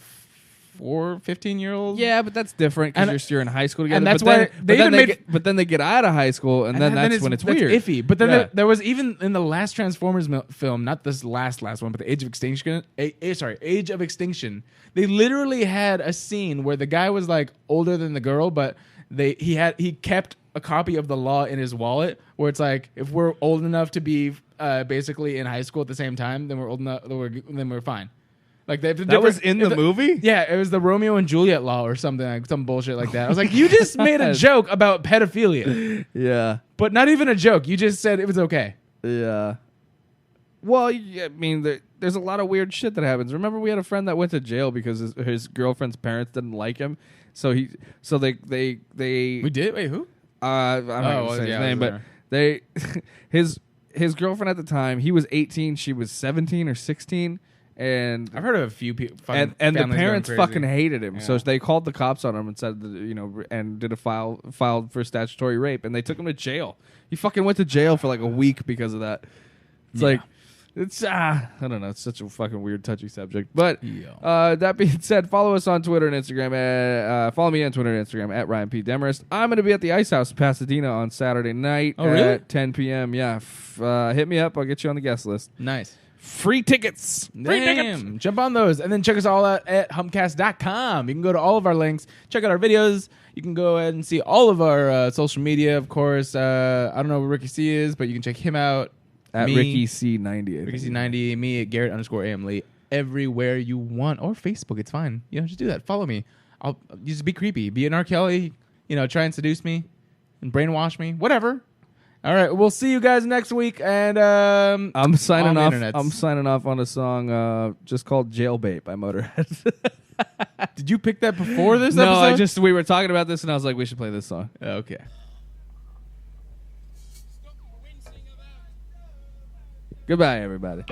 15-year-old. Yeah, but that's different And- because you're in high school together. and that's but then, why they even made- but then they get out of high school, and then that's when it's weird. iffy. But then Yeah. there was even in the last Transformers film, not this last one, but the Age of Extinction. Age of Extinction. They literally had a scene where the guy was like older than the girl, but he kept a copy of the law in his wallet, where it's like if we're old enough to be basically in high school at the same time, then we're old enough. Then we're fine. Like That was in the movie? Yeah, it was the Romeo and Juliet law or something, like some bullshit like that. I was like, you just made a joke about pedophilia, Yeah. but not even a joke. You just said it was okay. Yeah. Well, yeah, I mean, there's a lot of weird shit that happens. Remember, we had a friend that went to jail because his girlfriend's parents didn't like him. So they We did? Wait, who? I'm not gonna say yeah, his name, I but was his girlfriend at the time, he was 18, she was 17 or 16, and I've heard of a few people. and the parents fucking hated him. So Yeah. they called the cops on him and said that, and did a filed for statutory rape, and they took him to jail. He fucking went to jail for like a week because of that. It's like. It's I don't know. It's such a fucking weird, touchy subject. But that being said, follow us on Twitter and Instagram. Follow me on Twitter and Instagram at Ryan P. Demarest. I'm going to be at the Ice House in Pasadena on Saturday night at 10 p.m. Yeah, hit me up. I'll get you on the guest list. Nice. Free tickets. Free tickets. Damn. Jump on those. And then check us all out at humpcast.com. You can go to all of our links, check out our videos. You can go ahead and see all of our social media, of course. I don't know where Ricky C is, but you can check him out. At Me, Ricky C90. Ricky C90, me at Garrett _AM Lee, everywhere you want, or Facebook, it's fine. Just do that. Follow me. I'll just be creepy. Be an R. Kelly, try and seduce me and brainwash me, whatever. All right, we'll see you guys next week. And I'm signing off. internets. I'm signing off on a song just called "Jailbait" by Motorhead. Did you pick that before this No, episode? we were talking about this, and I was like, we should play this song. Okay. Goodbye, everybody.